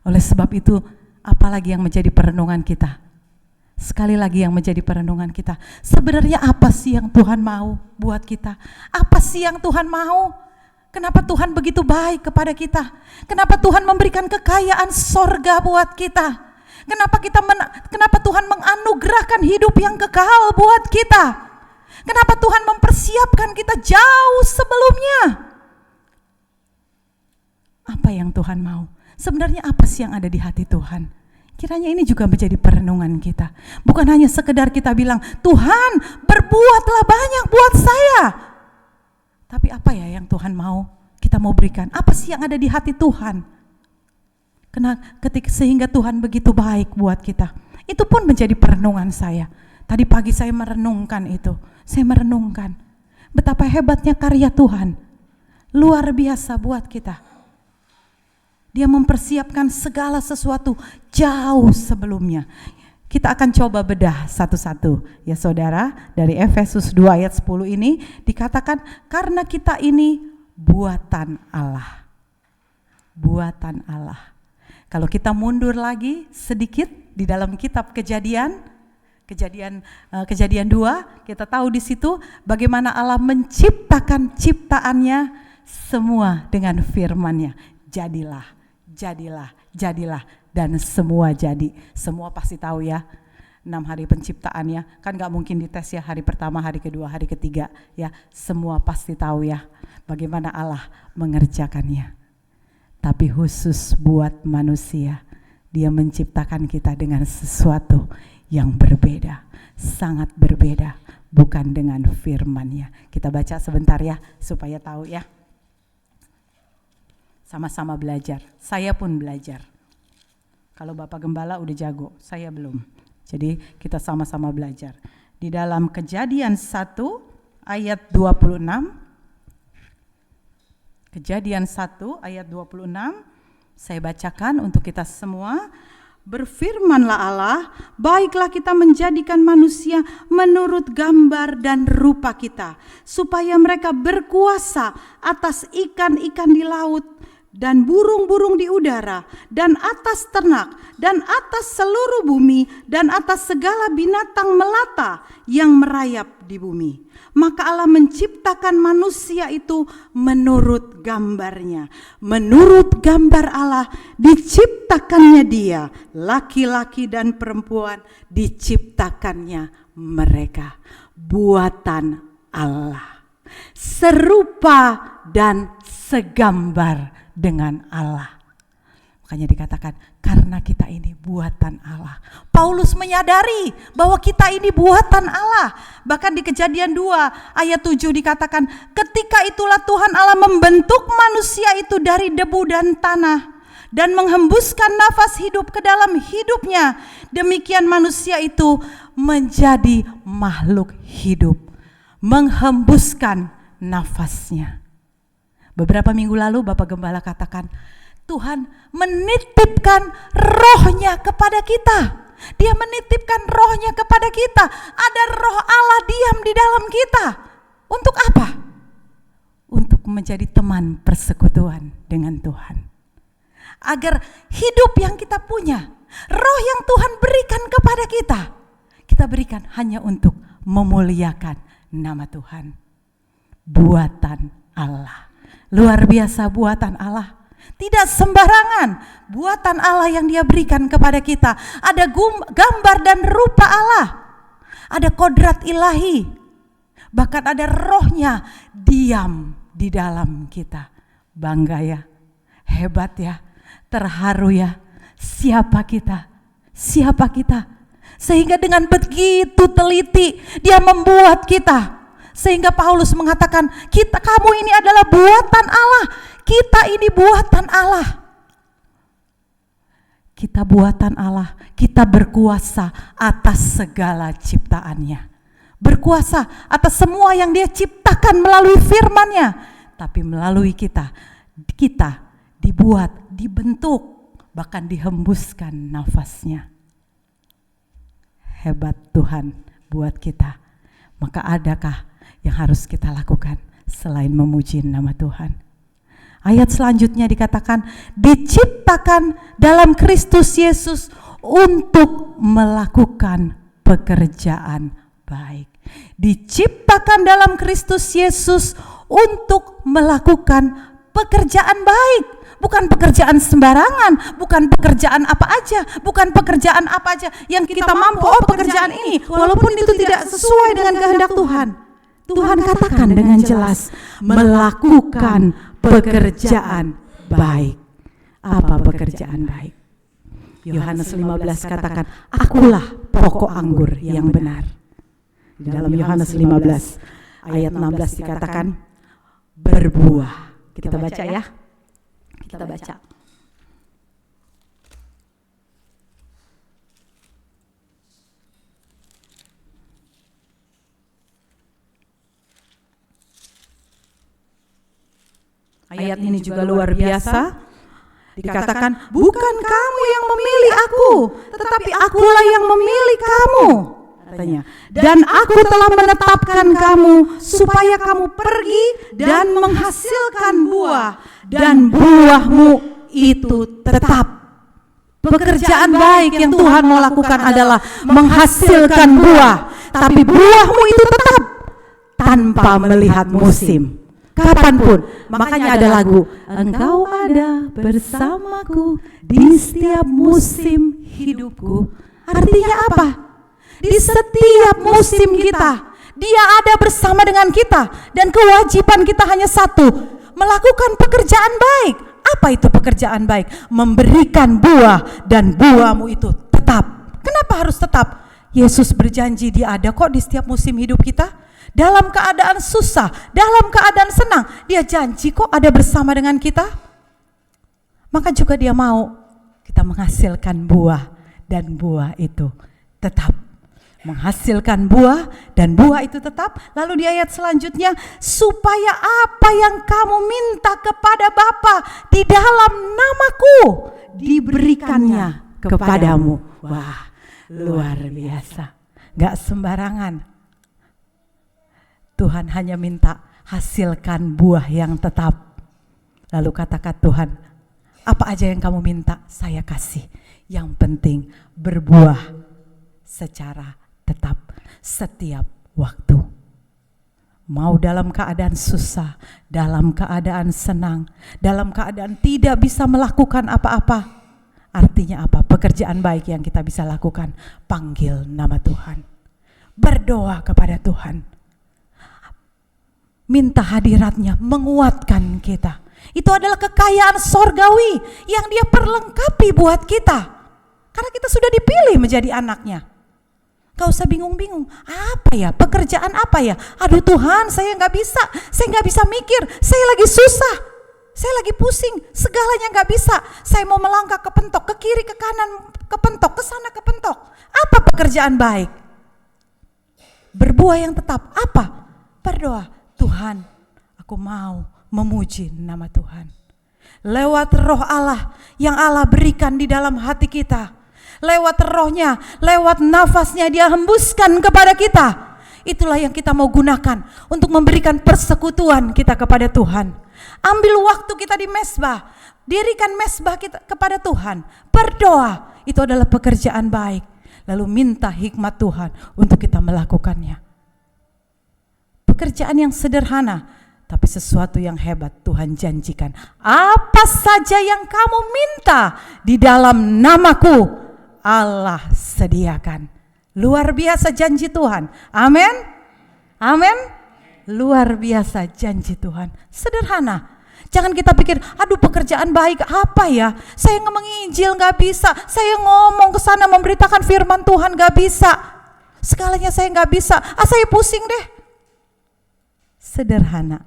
Oleh sebab itu, apalagi yang menjadi perenungan kita? Sekali lagi yang menjadi perenungan kita, sebenarnya apa sih yang Tuhan mau buat kita? Apa sih yang Tuhan mau? Kenapa Tuhan begitu baik kepada kita? Kenapa Tuhan memberikan kekayaan sorga buat kita? Kenapa Tuhan menganugerahkan hidup yang kekal buat kita? Kenapa Tuhan mempersiapkan kita jauh sebelumnya? Apa yang Tuhan mau? Sebenarnya apa sih yang ada di hati Tuhan? Kiranya ini juga menjadi perenungan kita. Bukan hanya sekedar kita bilang, Tuhan berbuatlah banyak buat saya. Tapi apa ya yang Tuhan mau kita mau berikan? Apa sih yang ada di hati Tuhan? Sehingga Tuhan begitu baik buat kita. Itu pun menjadi perenungan saya. Tadi pagi saya merenungkan itu. Saya merenungkan betapa hebatnya karya Tuhan. Luar biasa buat kita. Dia mempersiapkan segala sesuatu jauh sebelumnya. Kita akan coba bedah satu-satu. Ya saudara, dari Efesus 2 ayat 10 ini dikatakan karena kita ini buatan Allah. Buatan Allah. Kalau kita mundur lagi sedikit di dalam kitab Kejadian 2, kita tahu di situ bagaimana Allah menciptakan ciptaannya semua dengan firman-Nya. Jadilah, jadilah, jadilah, dan semua jadi. Semua pasti tahu ya, 6 hari penciptaannya, kan gak mungkin dites ya, hari pertama, hari kedua, hari ketiga ya. Semua pasti tahu ya bagaimana Allah mengerjakannya. Tapi khusus buat manusia, Dia menciptakan kita dengan sesuatu yang berbeda, sangat berbeda, bukan dengan firman-Nya. Kita baca sebentar ya, supaya tahu ya. Sama-sama belajar, saya pun belajar. Kalau Bapak Gembala udah jago, saya belum. Jadi kita sama-sama belajar. Di dalam Kejadian 1 ayat 26, Kejadian 1 ayat 26, saya bacakan untuk kita semua. Berfirmanlah Allah, baiklah kita menjadikan manusia menurut gambar dan rupa kita, supaya mereka berkuasa atas ikan-ikan di laut, dan burung-burung di udara, dan atas ternak, dan atas seluruh bumi, dan atas segala binatang melata yang merayap di bumi. Maka Allah menciptakan manusia itu menurut gambar-Nya. Menurut gambar Allah diciptakannya dia, laki-laki dan perempuan diciptakannya mereka. Buatan Allah, serupa dan segambar dengan Allah. Makanya dikatakan karena kita ini buatan Allah. Paulus menyadari bahwa kita ini buatan Allah. Bahkan di Kejadian 2 ayat 7 dikatakan ketika itulah Tuhan Allah membentuk manusia itu dari debu dan tanah dan menghembuskan nafas hidup ke dalam hidupnya. Demikian manusia itu menjadi makhluk hidup, menghembuskan nafasnya. Beberapa minggu lalu Bapak Gembala katakan, Tuhan menitipkan roh-Nya kepada kita. Dia menitipkan roh-Nya kepada kita. Ada roh Allah diam di dalam kita. Untuk apa? Untuk menjadi teman persekutuan dengan Tuhan. Agar hidup yang kita punya, roh yang Tuhan berikan kepada kita, kita berikan hanya untuk memuliakan nama Tuhan. Buatan Allah. Luar biasa buatan Allah. Tidak sembarangan buatan Allah yang Dia berikan kepada kita. Ada gambar dan rupa Allah. Ada kodrat ilahi. Bahkan ada roh-Nya diam di dalam kita. Bangga ya, hebat ya, terharu ya. Siapa kita? Siapa kita? Sehingga dengan begitu teliti Dia membuat kita. Sehingga Paulus mengatakan, kamu ini adalah buatan Allah. Kita ini buatan Allah. Kita buatan Allah. Kita berkuasa atas segala ciptaannya. Berkuasa atas semua yang Dia ciptakan melalui firman-Nya. Tapi melalui kita dibuat, dibentuk, bahkan dihembuskan nafasnya. Hebat Tuhan buat kita. Maka adakah yang harus kita lakukan selain memuji nama Tuhan? Ayat selanjutnya dikatakan diciptakan dalam Kristus Yesus untuk melakukan pekerjaan baik. Diciptakan dalam Kristus Yesus untuk melakukan pekerjaan baik. Bukan pekerjaan sembarangan, bukan pekerjaan apa aja, bukan pekerjaan apa aja yang kita mampu, pekerjaan ini walaupun itu tidak sesuai dengan kehendak Tuhan. Tuhan katakan dengan jelas melakukan pekerjaan baik. Apa pekerjaan baik? Yohanes 15 katakan, akulah pokok anggur yang benar. Di dalam Yohanes 15 ayat 16 dikatakan berbuah. Kita baca ya. Kita baca. ayat ini juga luar biasa. Dikatakan, bukan kamu yang memilih aku, tetapi akulah yang memilih kamu, katanya. Dan aku telah menetapkan kamu supaya kamu pergi dan menghasilkan buah, dan buahmu itu tetap. Pekerjaan baik yang Tuhan mau lakukan adalah menghasilkan buah, tapi buahmu itu tetap tanpa melihat musim. Kapanpun, makanya ada lagu, engkau ada bersamaku di setiap musim hidupku. Artinya apa? Di setiap musim kita, Dia ada bersama dengan kita, dan kewajiban kita hanya satu, melakukan pekerjaan baik. Apa itu pekerjaan baik? Memberikan buah, dan buahmu itu tetap. Kenapa harus tetap? Yesus berjanji Dia ada kok di setiap musim hidup kita. Dalam keadaan susah, dalam keadaan senang, Dia janji kok ada bersama dengan kita. Maka juga Dia mau kita menghasilkan buah, dan buah itu tetap. Menghasilkan buah, dan buah itu tetap. Lalu di ayat selanjutnya, supaya apa yang kamu minta kepada Bapa di dalam namaku diberikannya kepadamu. Wah, luar biasa. Gak sembarangan. Tuhan hanya minta hasilkan buah yang tetap. Lalu katakan, Tuhan, apa aja yang kamu minta saya kasih. Yang penting berbuah secara tetap setiap waktu. Mau dalam keadaan susah, dalam keadaan senang, dalam keadaan tidak bisa melakukan apa-apa. Artinya apa? Pekerjaan baik yang kita bisa lakukan, panggil nama Tuhan, berdoa kepada Tuhan, minta hadiratnya menguatkan kita. Itu adalah kekayaan sorgawi yang Dia perlengkapi buat kita, karena kita sudah dipilih menjadi anaknya. Gak usah bingung-bingung, apa ya, pekerjaan apa ya? Aduh Tuhan, saya gak bisa mikir, saya lagi susah, saya lagi pusing, segalanya gak bisa. Saya mau melangkah kepentok, ke kiri, ke kanan, kepentok, ke sana kepentok. Apa pekerjaan baik? Berbuah yang tetap, apa? Berdoa, Tuhan, aku mau memuji nama Tuhan. Lewat roh Allah yang Allah berikan di dalam hati kita, lewat rohnya, lewat nafasnya Dia hembuskan kepada kita. Itulah yang kita mau gunakan untuk memberikan persekutuan kita kepada Tuhan. Ambil waktu kita di mesbah, dirikan mesbah kita kepada Tuhan, berdoa. Itu adalah pekerjaan baik. Lalu minta hikmat Tuhan untuk kita melakukannya. Pekerjaan yang sederhana, tapi sesuatu yang hebat Tuhan janjikan. Apa saja yang kamu minta di dalam namaku, Allah sediakan. Luar biasa janji Tuhan. Amin. Amin. Luar biasa janji Tuhan. Sederhana. Jangan kita pikir, aduh pekerjaan baik apa ya? Saya menginjil gak bisa. Saya ngomong ke sana memberitakan firman Tuhan gak bisa. Segalanya saya gak bisa. Saya pusing deh. Sederhana.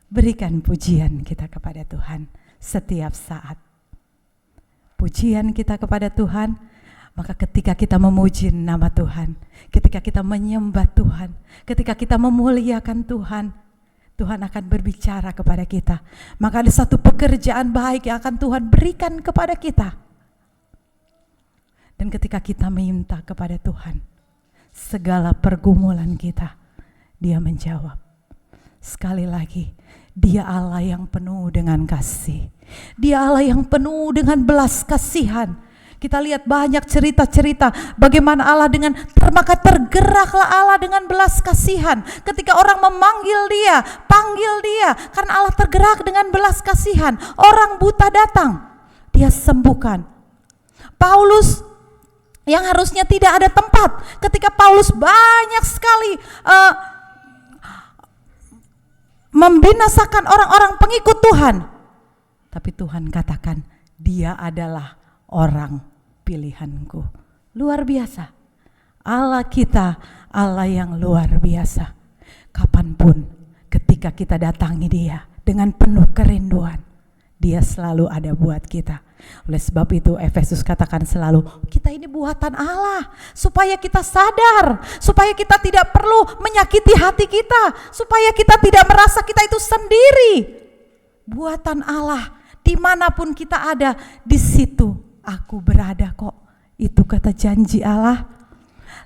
Berikan pujian kita kepada Tuhan setiap saat. Pujian kita kepada Tuhan. Maka ketika kita memuji nama Tuhan, ketika kita menyembah Tuhan, ketika kita memuliakan Tuhan, Tuhan akan berbicara kepada kita. Maka ada satu pekerjaan baik yang akan Tuhan berikan kepada kita. Dan ketika kita minta kepada Tuhan, segala pergumulan kita, Dia menjawab. Sekali lagi, Dia Allah yang penuh dengan kasih. Dia Allah yang penuh dengan belas kasihan. Kita lihat banyak cerita-cerita bagaimana Allah maka tergeraklah Allah dengan belas kasihan. Ketika orang memanggil Dia, panggil Dia, karena Allah tergerak dengan belas kasihan. Orang buta datang, Dia sembuhkan. Paulus yang harusnya tidak ada tempat, ketika Paulus banyak sekali membinasakan orang-orang pengikut Tuhan, tapi Tuhan katakan, Dia adalah orang pilihanku. Luar biasa. Allah kita, Allah yang luar biasa. Kapanpun ketika kita datangi Dia dengan penuh kerinduan, Dia selalu ada buat kita. Oleh sebab itu Efesus katakan selalu, kita ini buatan Allah, supaya kita sadar, supaya kita tidak perlu menyakiti hati kita, supaya kita tidak merasa kita itu sendiri. buatan Allah. Dimanapun kita ada, di situ aku berada kok. Itu kata janji Allah.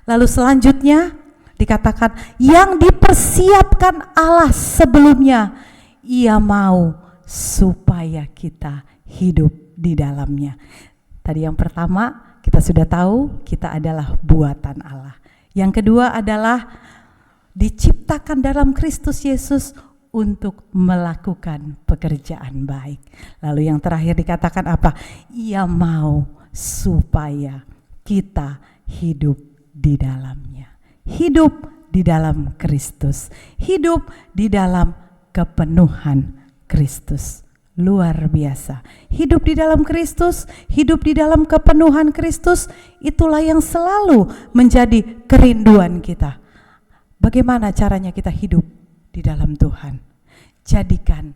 Lalu selanjutnya dikatakan yang dipersiapkan Allah sebelumnya, Ia mau supaya kita hidup di dalamnya. Tadi yang pertama kita sudah tahu kita adalah buatan Allah. Yang kedua adalah diciptakan dalam Kristus Yesus untuk melakukan pekerjaan baik. Lalu yang terakhir dikatakan apa? Ia mau supaya kita hidup di dalamnya. Hidup di dalam Kristus. Hidup di dalam kepenuhan Kristus. Luar biasa. Hidup di dalam Kristus, hidup di dalam kepenuhan Kristus, itulah yang selalu menjadi kerinduan kita. Bagaimana caranya kita hidup di dalam Tuhan? Jadikan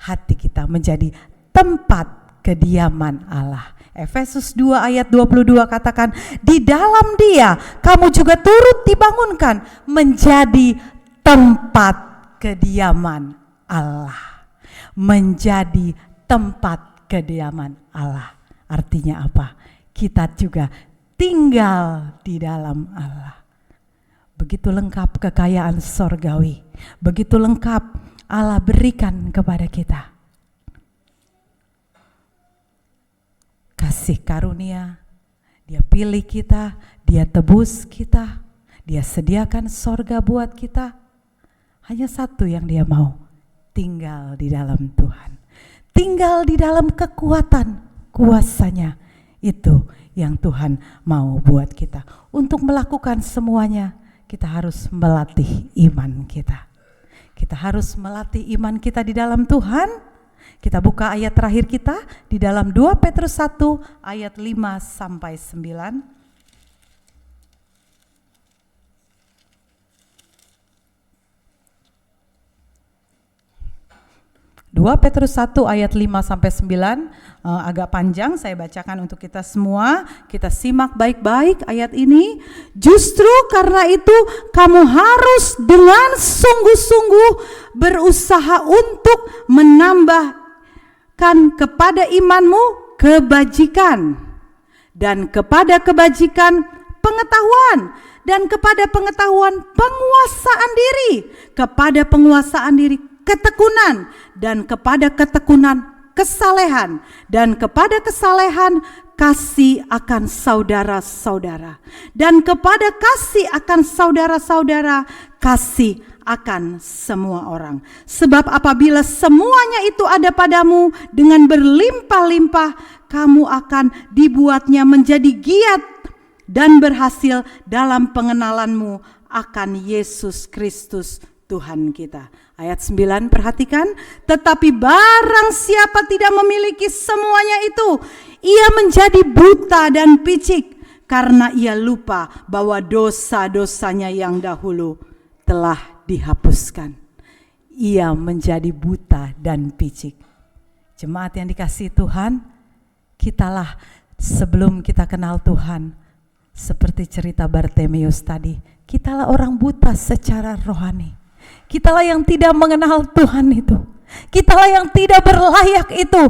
hati kita menjadi tempat kediaman Allah. Efesus 2 ayat 22 katakan, di dalam Dia kamu juga turut dibangunkan menjadi tempat kediaman Allah. Menjadi tempat kediaman Allah. Artinya apa? Kita juga tinggal di dalam Allah. Begitu lengkap kekayaan sorgawi. Begitu lengkap Allah berikan kepada kita. Kasih karunia, Dia pilih kita, Dia tebus kita, Dia sediakan sorga buat kita. Hanya satu yang Dia mau, tinggal di dalam Tuhan. Tinggal di dalam kekuatan kuasanya. Itu yang Tuhan mau buat kita. Untuk melakukan semuanya, kita harus melatih iman kita. Kita harus melatih iman kita di dalam Tuhan. Kita buka ayat terakhir kita di dalam 2 Petrus 1 ayat 5 sampai 9. 2 Petrus 1 ayat 5 sampai 9, agak panjang, saya bacakan untuk kita semua. Kita simak baik-baik ayat ini. Justru karena itu kamu harus dengan sungguh-sungguh berusaha untuk menambahkan kepada imanmu kebajikan, dan kepada kebajikan pengetahuan, dan kepada pengetahuan penguasaan diri, kepada penguasaan diri ketekunan, dan kepada ketekunan kesalehan, dan kepada kesalehan kasih akan saudara-saudara, dan kepada kasih akan saudara-saudara kasih akan semua orang. Sebab apabila semuanya itu ada padamu dengan berlimpah-limpah, kamu akan dibuatnya menjadi giat dan berhasil dalam pengenalanmu akan Yesus Kristus Tuhan kita. Ayat 9, perhatikan. Tetapi barang siapa tidak memiliki semuanya itu, ia menjadi buta dan picik, karena ia lupa bahwa dosa-dosanya yang dahulu telah dihapuskan. Ia menjadi buta dan picik. Jemaat yang dikasihi Tuhan, kitalah sebelum kita kenal Tuhan, seperti cerita Bartimeus tadi, kitalah orang buta secara rohani. Kitalah yang tidak mengenal Tuhan itu. Kitalah yang tidak berlayak itu.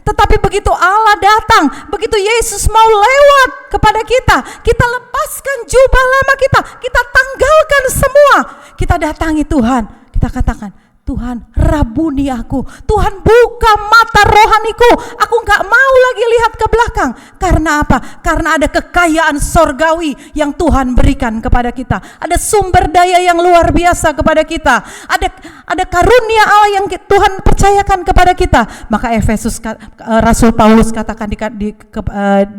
Tetapi begitu Allah datang, begitu Yesus mau lewat kepada kita, kita lepaskan jubah lama kita tanggalkan semua. Kita datangi Tuhan, kita katakan, Tuhan rabuni aku, Tuhan buka mata rohaniku, aku gak mau lagi lihat ke belakang. Karena apa? Karena ada kekayaan sorgawi yang Tuhan berikan kepada kita. Ada sumber daya yang luar biasa kepada kita. Ada karunia Allah yang Tuhan percayakan kepada kita. Maka Rasul Paulus katakan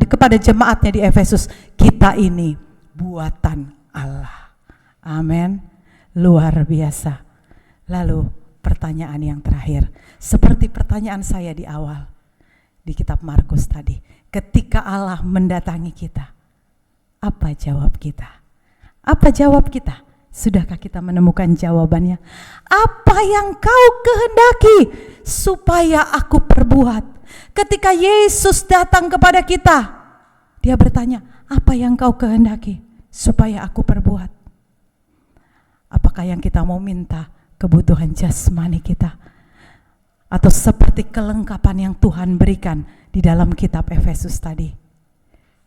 kepada jemaatnya di Efesus, kita ini buatan Allah. Amin. Luar biasa. Lalu pertanyaan yang terakhir, seperti pertanyaan saya di awal di kitab Markus tadi, ketika Allah mendatangi kita, apa jawab kita? Apa jawab kita? Sudahkah kita menemukan jawabannya? Apa yang kau kehendaki supaya aku perbuat? Ketika Yesus datang kepada kita, Dia bertanya, apa yang kau kehendaki supaya aku perbuat? Apakah yang kita mau minta kebutuhan jasmani kita? atau seperti kelengkapan yang Tuhan berikan di dalam kitab Efesus tadi.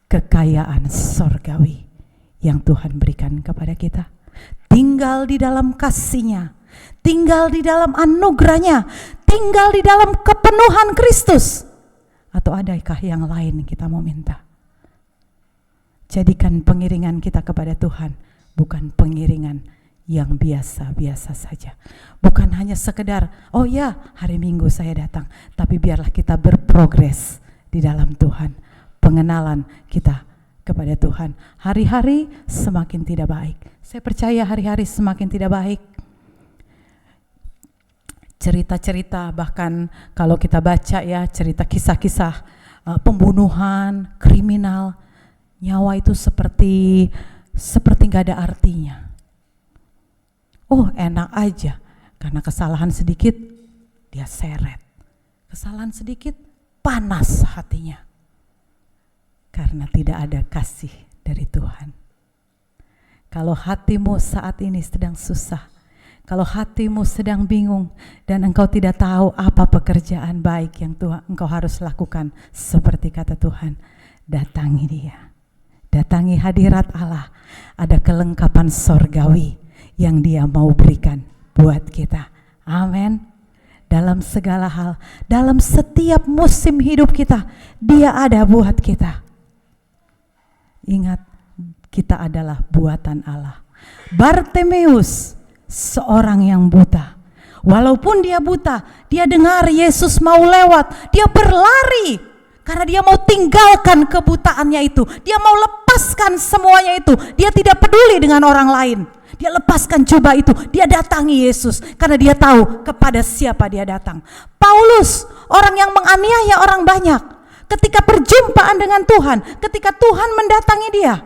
Kekayaan sorgawi yang Tuhan berikan kepada kita. Tinggal di dalam kasih-Nya, tinggal di dalam anugerah-Nya, tinggal di dalam kepenuhan Kristus. Atau adakah yang lain kita mau minta? Jadikan pengiringan kita kepada Tuhan bukan pengiringan yang biasa-biasa saja. Bukan hanya sekedar, oh ya hari Minggu saya datang, tapi biarlah kita berprogres di dalam Tuhan. Pengenalan kita kepada Tuhan. Hari-hari semakin tidak baik. Saya percaya hari-hari semakin tidak baik. Cerita-cerita, bahkan kalau kita baca ya, cerita kisah-kisah pembunuhan, kriminal, nyawa itu seperti gak ada artinya. Oh enak aja, karena kesalahan sedikit dia seret, kesalahan sedikit panas hatinya, karena tidak ada kasih dari Tuhan. Kalau hatimu saat ini sedang susah, kalau hatimu sedang bingung dan engkau tidak tahu apa pekerjaan baik yang engkau harus lakukan, seperti kata Tuhan, datangi Dia. Datangi hadirat Allah, ada kelengkapan sorgawi yang Dia mau berikan buat kita. Amin. Dalam segala hal, dalam setiap musim hidup kita, Dia ada buat kita. Ingat, kita adalah buatan Allah. Bartimeus, seorang yang buta. Walaupun dia buta, dia dengar Yesus mau lewat, dia berlari. Karena dia mau tinggalkan kebutaannya itu. Dia mau lepaskan semuanya itu. Dia tidak peduli dengan orang lain. Dia lepaskan jubah itu. Dia datangi Yesus. Karena dia tahu kepada siapa dia datang. Paulus, orang yang menganiaya orang banyak. Ketika perjumpaan dengan Tuhan, ketika Tuhan mendatangi dia,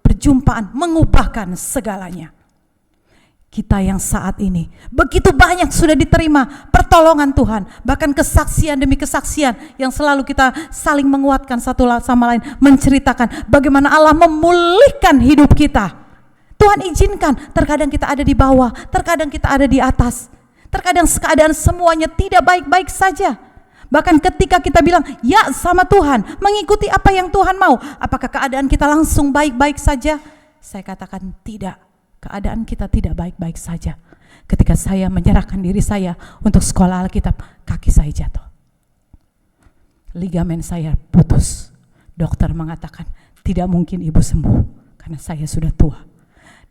perjumpaan mengubahkan segalanya. Kita yang saat ini begitu banyak sudah diterima pertolongan Tuhan, bahkan kesaksian demi kesaksian yang selalu kita saling menguatkan satu sama lain, menceritakan bagaimana Allah memulihkan hidup kita. Tuhan izinkan, terkadang kita ada di bawah, terkadang kita ada di atas, terkadang keadaan semuanya tidak baik-baik saja. Bahkan ketika kita bilang ya sama Tuhan, mengikuti apa yang Tuhan mau, apakah keadaan kita langsung baik-baik saja? Saya katakan tidak. Keadaan kita tidak baik-baik saja. Ketika saya menyerahkan diri saya untuk sekolah Alkitab, kaki saya jatuh. Ligamen saya putus. Dokter mengatakan, tidak mungkin ibu sembuh karena saya sudah tua.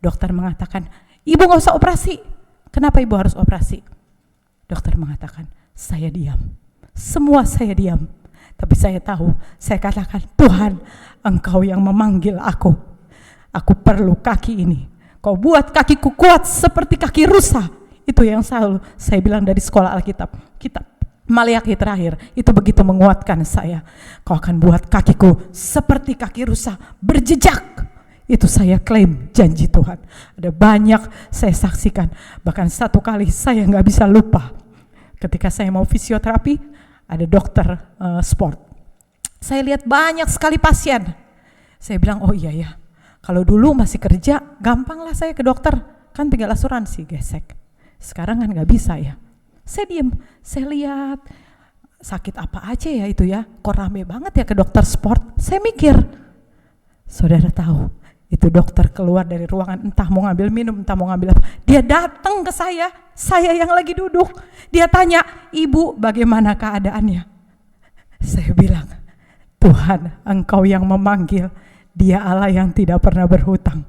Dokter mengatakan, ibu gak usah operasi. Kenapa ibu harus operasi? Dokter mengatakan, saya diam. Semua saya diam. Tapi saya tahu, saya katakan, Tuhan, Engkau yang memanggil aku. Aku perlu kaki ini. Kau buat kakiku kuat seperti kaki rusa. Itu yang selalu saya bilang dari sekolah Alkitab. Kitab Maleakhi terakhir, itu begitu menguatkan saya. Kau akan buat kakiku seperti kaki rusa, berjejak. Itu saya klaim janji Tuhan. Ada banyak saya saksikan. Bahkan satu kali saya gak bisa lupa. Ketika saya mau fisioterapi, ada dokter sport. Saya lihat banyak sekali pasien. Saya bilang, oh iya ya. Kalau dulu masih kerja, gampang lah saya ke dokter. Kan tinggal asuransi, gesek. Sekarang kan gak bisa ya. Saya diem, saya lihat sakit apa aja ya itu ya. Kok rame banget ya ke dokter sport. Saya mikir, saudara tahu, itu dokter keluar dari ruangan entah mau ngambil minum, entah mau ngambil apa. Dia datang ke saya yang lagi duduk. Dia tanya, ibu bagaimana keadaannya? Saya bilang, Tuhan, Engkau yang memanggil. Dia Allah yang tidak pernah berhutang.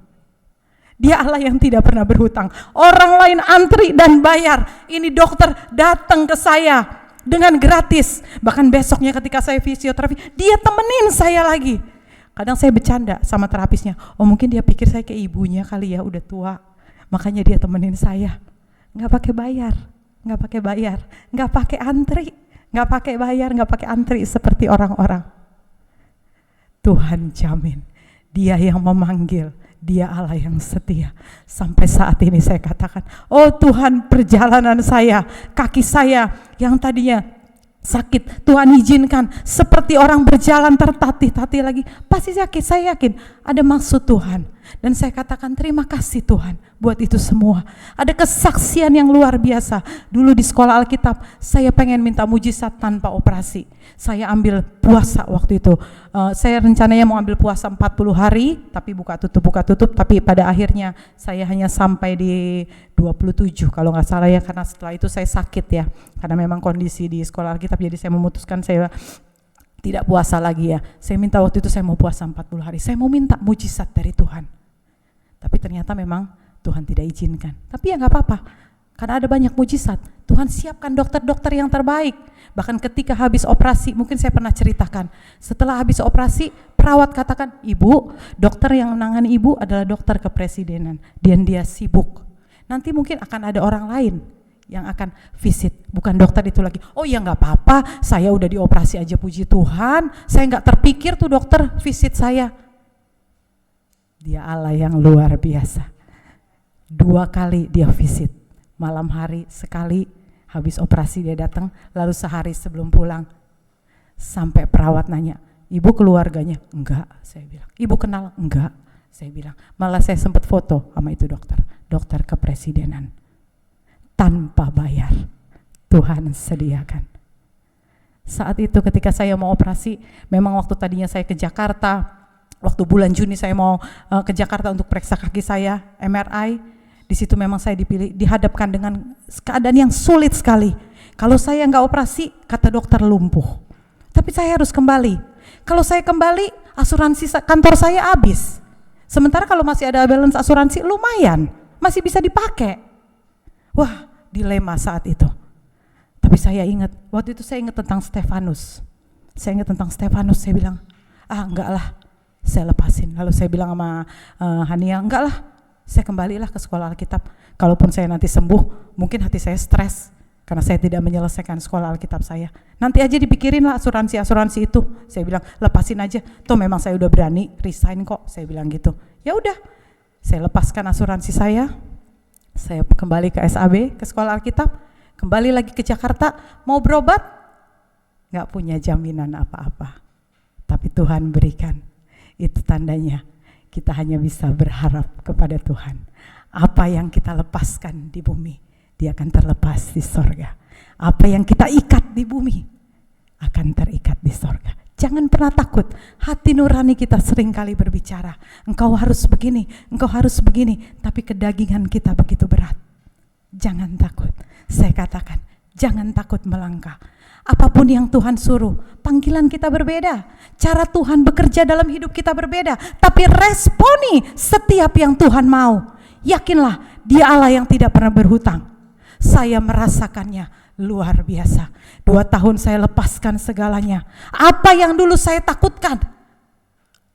Dia Allah yang tidak pernah berhutang. Orang lain antri dan bayar. Ini dokter datang ke saya dengan gratis. Bahkan besoknya ketika saya fisioterapi, dia temenin saya lagi. Kadang saya bercanda sama terapisnya. Oh mungkin dia pikir saya kayak ibunya kali ya, udah tua. Makanya dia temenin saya. Gak pakai bayar, gak pakai bayar, gak pakai antri, gak pakai bayar, gak pakai antri seperti orang-orang. Tuhan jamin. Dia yang memanggil, Dia Allah yang setia. Sampai saat ini saya katakan, oh Tuhan, perjalanan saya, kaki saya yang tadinya sakit, Tuhan izinkan seperti orang berjalan tertatih-tatih lagi. Pasti sakit, saya yakin ada maksud Tuhan. Dan saya katakan terima kasih Tuhan buat itu semua. Ada kesaksian yang luar biasa. Dulu di sekolah Alkitab, saya pengen minta mujizat tanpa operasi. Saya ambil puasa waktu itu. Saya rencananya mau ambil puasa 40 hari, tapi buka tutup. Tapi pada akhirnya saya hanya sampai di 27 kalau nggak salah ya, karena setelah itu saya sakit ya. Karena memang kondisi di sekolah Alkitab, jadi saya memutuskan saya tidak puasa lagi ya. Saya minta waktu itu saya mau puasa 40 hari. Saya mau minta mujizat dari Tuhan. Tapi ternyata memang Tuhan tidak izinkan. Tapi ya nggak apa-apa. Karena ada banyak mujizat. Tuhan siapkan dokter-dokter yang terbaik. Bahkan ketika habis operasi, mungkin saya pernah ceritakan. Setelah habis operasi, perawat katakan, "Ibu, dokter yang menangani ibu adalah dokter kepresidenan. Dan dia sibuk. Nanti mungkin akan ada orang lain yang akan visit, bukan dokter itu lagi." Oh ya nggak apa-apa, saya udah dioperasi aja puji Tuhan, saya nggak terpikir tuh dokter visit saya. Dia Allah yang luar biasa. 2 kali dia visit, malam hari sekali, habis operasi dia datang, lalu sehari sebelum pulang. Sampai perawat nanya, "Ibu keluarganya?" "Enggak," saya bilang. "Ibu kenal?" "Enggak," saya bilang. Malah saya sempat foto sama itu dokter kepresidenan. Tanpa bayar, Tuhan sediakan. Saat itu ketika saya mau operasi, memang waktu tadinya saya ke Jakarta, waktu bulan Juni saya mau ke Jakarta untuk periksa kaki saya, MRI, di situ memang saya dihadapkan dengan keadaan yang sulit sekali. Kalau saya nggak operasi, kata dokter lumpuh. Tapi saya harus kembali. Kalau saya kembali, asuransi kantor saya habis. Sementara kalau masih ada balance asuransi, lumayan, masih bisa dipakai. Wah, dilema saat itu. Tapi saya ingat, waktu itu saya ingat tentang Stefanus. Saya bilang, enggak lah, saya lepasin. Lalu saya bilang sama Hania, enggak lah, saya kembalilah ke sekolah Alkitab. Kalaupun saya nanti sembuh, mungkin hati saya stres, karena saya tidak menyelesaikan sekolah Alkitab saya. Nanti aja dipikirin lah asuransi itu. Saya bilang, lepasin aja, toh memang saya udah berani resign kok, saya bilang gitu. Ya udah, saya lepaskan asuransi saya kembali ke SAB, ke sekolah Alkitab, kembali lagi ke Jakarta, mau berobat, gak punya jaminan apa-apa. Tapi Tuhan berikan, itu tandanya kita hanya bisa berharap kepada Tuhan. Apa yang kita lepaskan di bumi, dia akan terlepas di sorga. Apa yang kita ikat di bumi, akan terikat di sorga. Jangan pernah takut, hati nurani kita sering kali berbicara, engkau harus begini, tapi kedagingan kita begitu berat. Jangan takut, saya katakan, jangan takut melangkah. Apapun yang Tuhan suruh, panggilan kita berbeda, cara Tuhan bekerja dalam hidup kita berbeda, tapi responi setiap yang Tuhan mau. Yakinlah, Dia Allah yang tidak pernah berhutang. Saya merasakannya luar biasa. 2 tahun saya lepaskan segalanya. Apa yang dulu saya takutkan,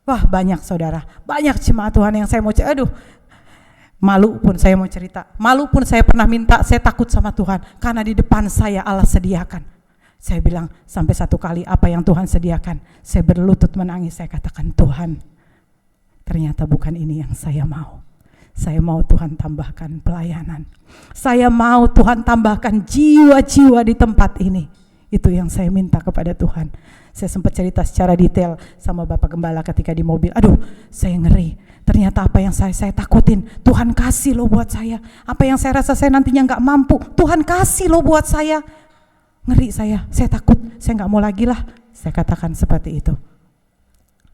wah banyak saudara, banyak jemaat Tuhan yang saya mau malu pun saya mau cerita, malu pun saya pernah minta, saya takut sama Tuhan, karena di depan saya Allah sediakan. Saya bilang sampai 1 kali apa yang Tuhan sediakan, saya berlutut menangis, saya katakan, Tuhan, ternyata bukan ini yang saya mau. Saya mau Tuhan tambahkan pelayanan. Saya mau Tuhan tambahkan jiwa-jiwa di tempat ini. Itu yang saya minta kepada Tuhan. Saya sempat cerita secara detail sama Bapak Gembala ketika di mobil. Aduh, saya ngeri. Ternyata apa yang saya takutin, Tuhan kasih loh buat saya. Apa yang saya rasa saya nantinya gak mampu, Tuhan kasih loh buat saya. Ngeri saya takut, saya gak mau lagi lah. Saya katakan seperti itu.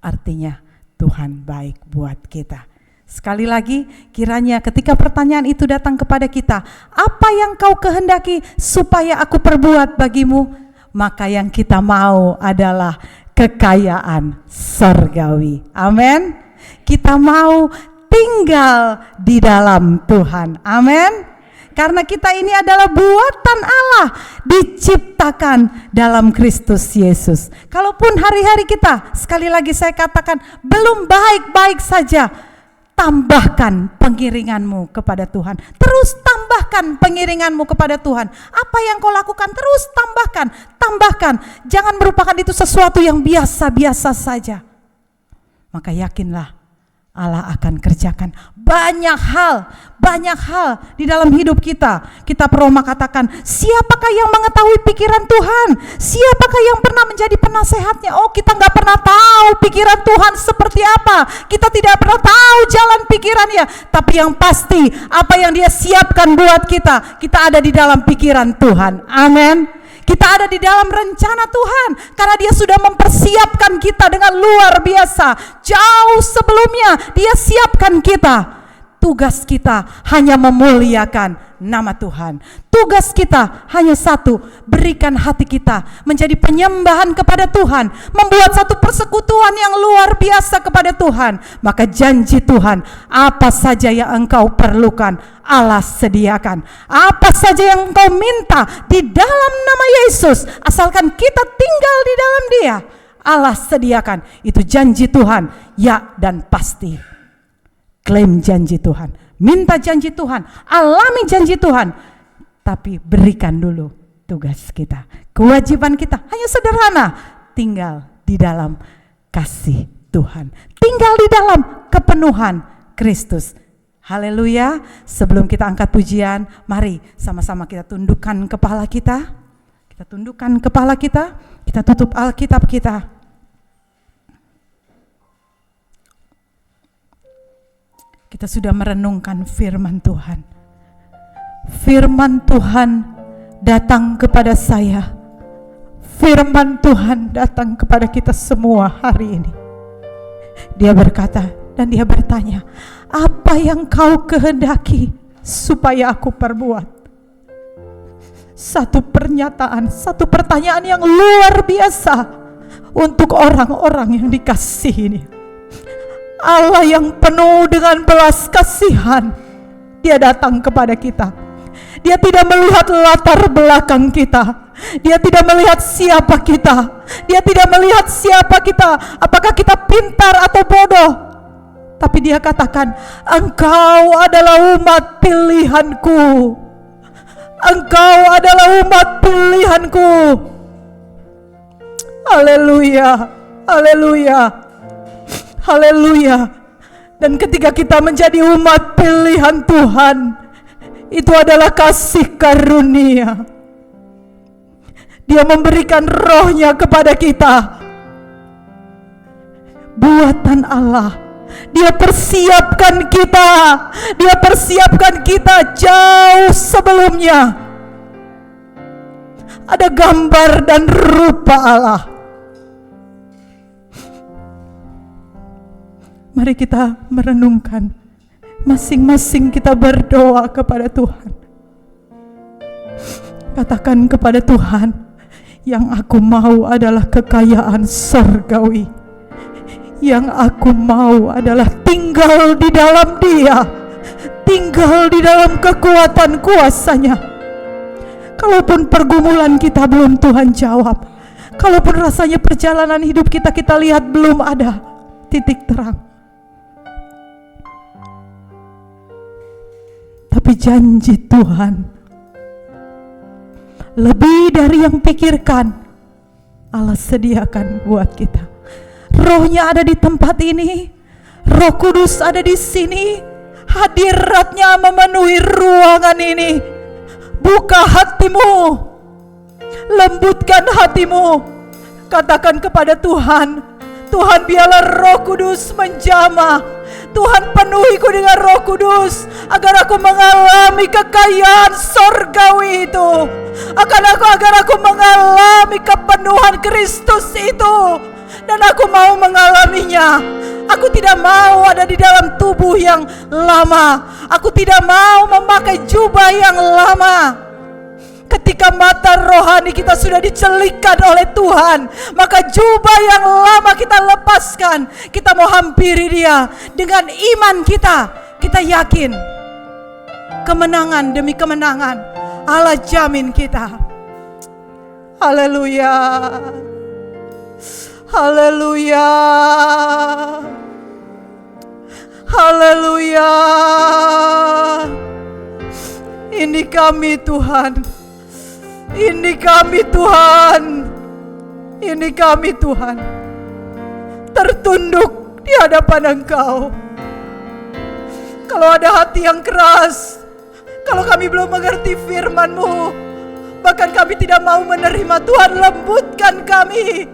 Artinya Tuhan baik buat kita. Sekali lagi, kiranya ketika pertanyaan itu datang kepada kita, apa yang kau kehendaki supaya aku perbuat bagimu? Maka yang kita mau adalah kekayaan sorgawi. Amin. Kita mau tinggal di dalam Tuhan. Amin. Karena kita ini adalah buatan Allah, diciptakan dalam Kristus Yesus. Kalaupun hari-hari kita, sekali lagi saya katakan, belum baik-baik saja, tambahkan pengiringanmu kepada Tuhan. Terus tambahkan pengiringanmu kepada Tuhan. Apa yang kau lakukan terus tambahkan. Jangan merupakan itu sesuatu yang biasa-biasa saja. Maka yakinlah Allah akan kerjakan banyak hal di dalam hidup kita. Kitab Roma katakan, siapakah yang mengetahui pikiran Tuhan? Siapakah yang pernah menjadi penasehatnya? Oh, kita nggak pernah tahu pikiran Tuhan seperti apa. Kita tidak pernah tahu jalan pikirannya. Tapi yang pasti, apa yang Dia siapkan buat kita ada di dalam pikiran Tuhan. Amin. Kita ada di dalam rencana Tuhan karena Dia sudah mempersiapkan kita dengan luar biasa. Jauh sebelumnya Dia siapkan kita. Tugas kita hanya memuliakan nama Tuhan. Tugas kita hanya satu, berikan hati kita menjadi penyembahan kepada Tuhan, membuat satu persekutuan yang luar biasa kepada Tuhan. Maka janji Tuhan, apa saja yang engkau perlukan, Allah sediakan. Apa saja yang engkau minta di dalam nama Yesus, asalkan kita tinggal di dalam Dia, Allah sediakan. Itu janji Tuhan, ya dan pasti. Klaim janji Tuhan, minta janji Tuhan, alami janji Tuhan. Tapi berikan dulu tugas kita. Kewajiban kita hanya sederhana, tinggal di dalam kasih Tuhan, tinggal di dalam kepenuhan Kristus. Haleluya. Sebelum kita angkat pujian, mari sama-sama kita tundukkan kepala kita. Kita tundukkan kepala kita, kita tutup Alkitab kita. Kita sudah merenungkan firman Tuhan. Firman Tuhan datang kepada saya. Firman Tuhan datang kepada kita semua hari ini. Dia berkata dan Dia bertanya, apa yang kau kehendaki supaya aku perbuat? Satu pernyataan, satu pertanyaan yang luar biasa untuk orang-orang yang dikasihi ini. Allah yang penuh dengan belas kasihan, Dia datang kepada kita. Dia tidak melihat latar belakang kita. Dia tidak melihat siapa kita. Dia tidak melihat siapa kita, apakah kita pintar atau bodoh. Tapi Dia katakan, engkau adalah umat pilihanku. Engkau adalah umat pilihanku. Haleluya, haleluya. Haleluya. Dan ketika kita menjadi umat pilihan Tuhan, itu adalah kasih karunia. Dia memberikan roh-Nya kepada kita. Buatan Allah. Dia persiapkan kita. Dia persiapkan kita jauh sebelumnya. Ada gambar dan rupa Allah. Mari kita merenungkan, masing-masing kita berdoa kepada Tuhan. Katakan kepada Tuhan, yang aku mau adalah kekayaan surgawi. Yang aku mau adalah tinggal di dalam Dia, tinggal di dalam kekuatan kuasa-Nya. Kalaupun pergumulan kita belum Tuhan jawab, kalaupun rasanya perjalanan hidup kita lihat belum ada titik terang, tapi janji Tuhan lebih dari yang pikirkan, Allah sediakan buat kita. Roh-Nya ada di tempat ini, Roh Kudus ada di sini, hadirat-Nya memenuhi ruangan ini. Buka hatimu, lembutkan hatimu, katakan kepada Tuhan, Tuhan biarlah Roh Kudus menjamah. Tuhan penuhiku dengan Roh Kudus agar aku mengalami kekayaan surgawi itu, agar aku mengalami kepenuhan Kristus itu, dan aku mau mengalaminya. Aku tidak mau ada di dalam tubuh yang lama. Aku tidak mau memakai jubah yang lama. Ketika mata rohani kita sudah dicelikkan oleh Tuhan, maka jubah yang lama kita lepaskan. Kita mau hampiri Dia dengan iman kita. Kita yakin kemenangan demi kemenangan Allah jamin kita. Haleluya, haleluya, haleluya. Ini kami Tuhan. Ini kami Tuhan. Ini kami Tuhan. Tertunduk di hadapan Engkau. Kalau ada hati yang keras, kalau kami belum mengerti firman-Mu, bahkan kami tidak mau menerima, Tuhan, lembutkan kami.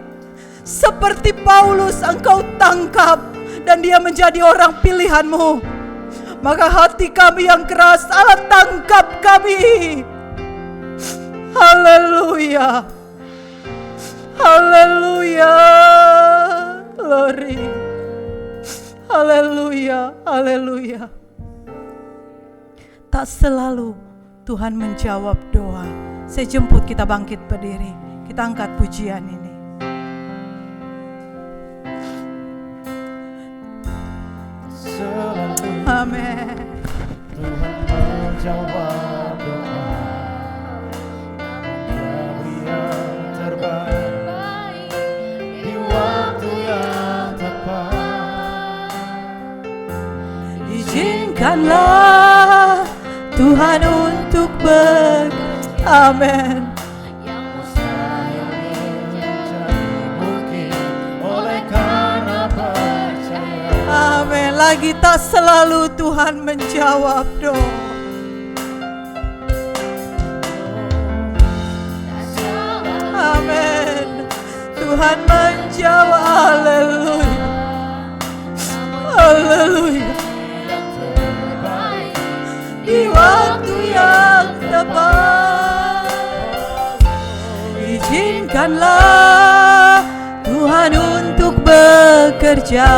Seperti Paulus, Engkau tangkap dan dia menjadi orang pilihan-Mu. Maka hati kami yang keras, Allah tangkap kami. Haleluya. Haleluya. Glory. Haleluya. Haleluya. Tak selalu Tuhan menjawab doa. Saya jemput kita bangkit berdiri. Kita angkat pujian ini. Amin. Tuhan menjawab doa, beri yang terbaik di waktu yang tepat. Izinkanlah Tuhan untuk Amin. Yang mustahil menjadi mungkin oleh karena percaya. Amin. Lagi tak selalu Tuhan menjawab doa. Amin. Tuhan menjawab. Haleluya. Haleluya. Di waktu yang tepat, izinkanlah Tuhan untuk bekerja.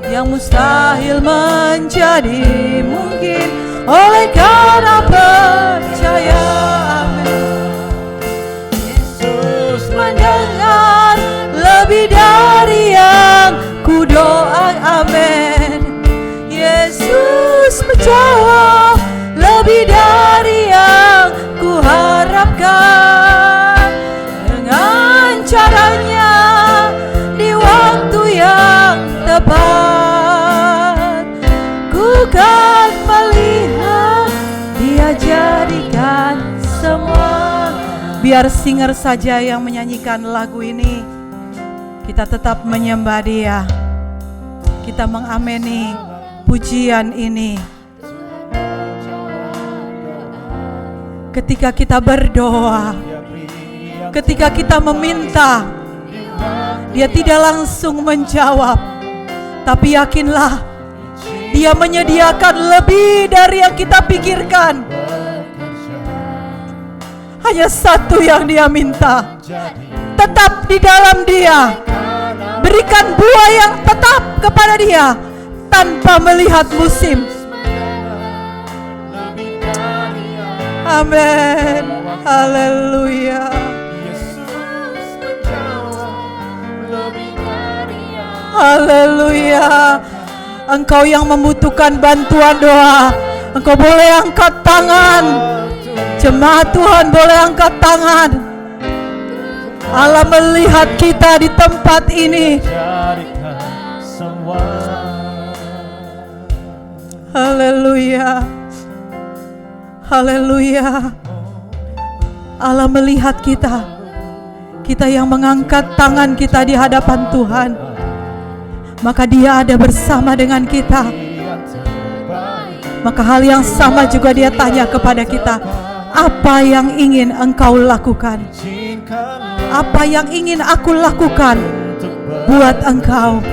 Yang mustahil menjadi mungkin oleh karena percaya. Amin. Yesus mendengar lebih dari yang ku doa. Amin. Yesus menjawab lebih dari yang ku harapkan. Dengan caranya di waktu yang tepat, ku kan melihat Dia jadikan semua. Biar singer saja yang menyanyikan lagu ini, kita tetap menyembah Dia. Kita mengameni pujian ini. Ketika kita berdoa, ketika kita meminta, Dia tidak langsung menjawab, tapi yakinlah Dia menyediakan lebih dari yang kita pikirkan. Hanya satu yang Dia minta, tetap di dalam Dia, berikan buah yang tetap kepada Dia tanpa melihat musim. Amin. Haleluya. Haleluya. Engkau yang membutuhkan bantuan doa, engkau boleh angkat tangan. Jemaat Tuhan boleh angkat tangan. Allah melihat kita di tempat ini. Haleluya. Haleluya. Allah melihat kita. Kita yang mengangkat tangan kita di hadapan Tuhan, maka Dia ada bersama dengan kita. Maka hal yang sama juga Dia tanya kepada kita, apa yang ingin engkau lakukan? Apa yang ingin aku lakukan buat engkau?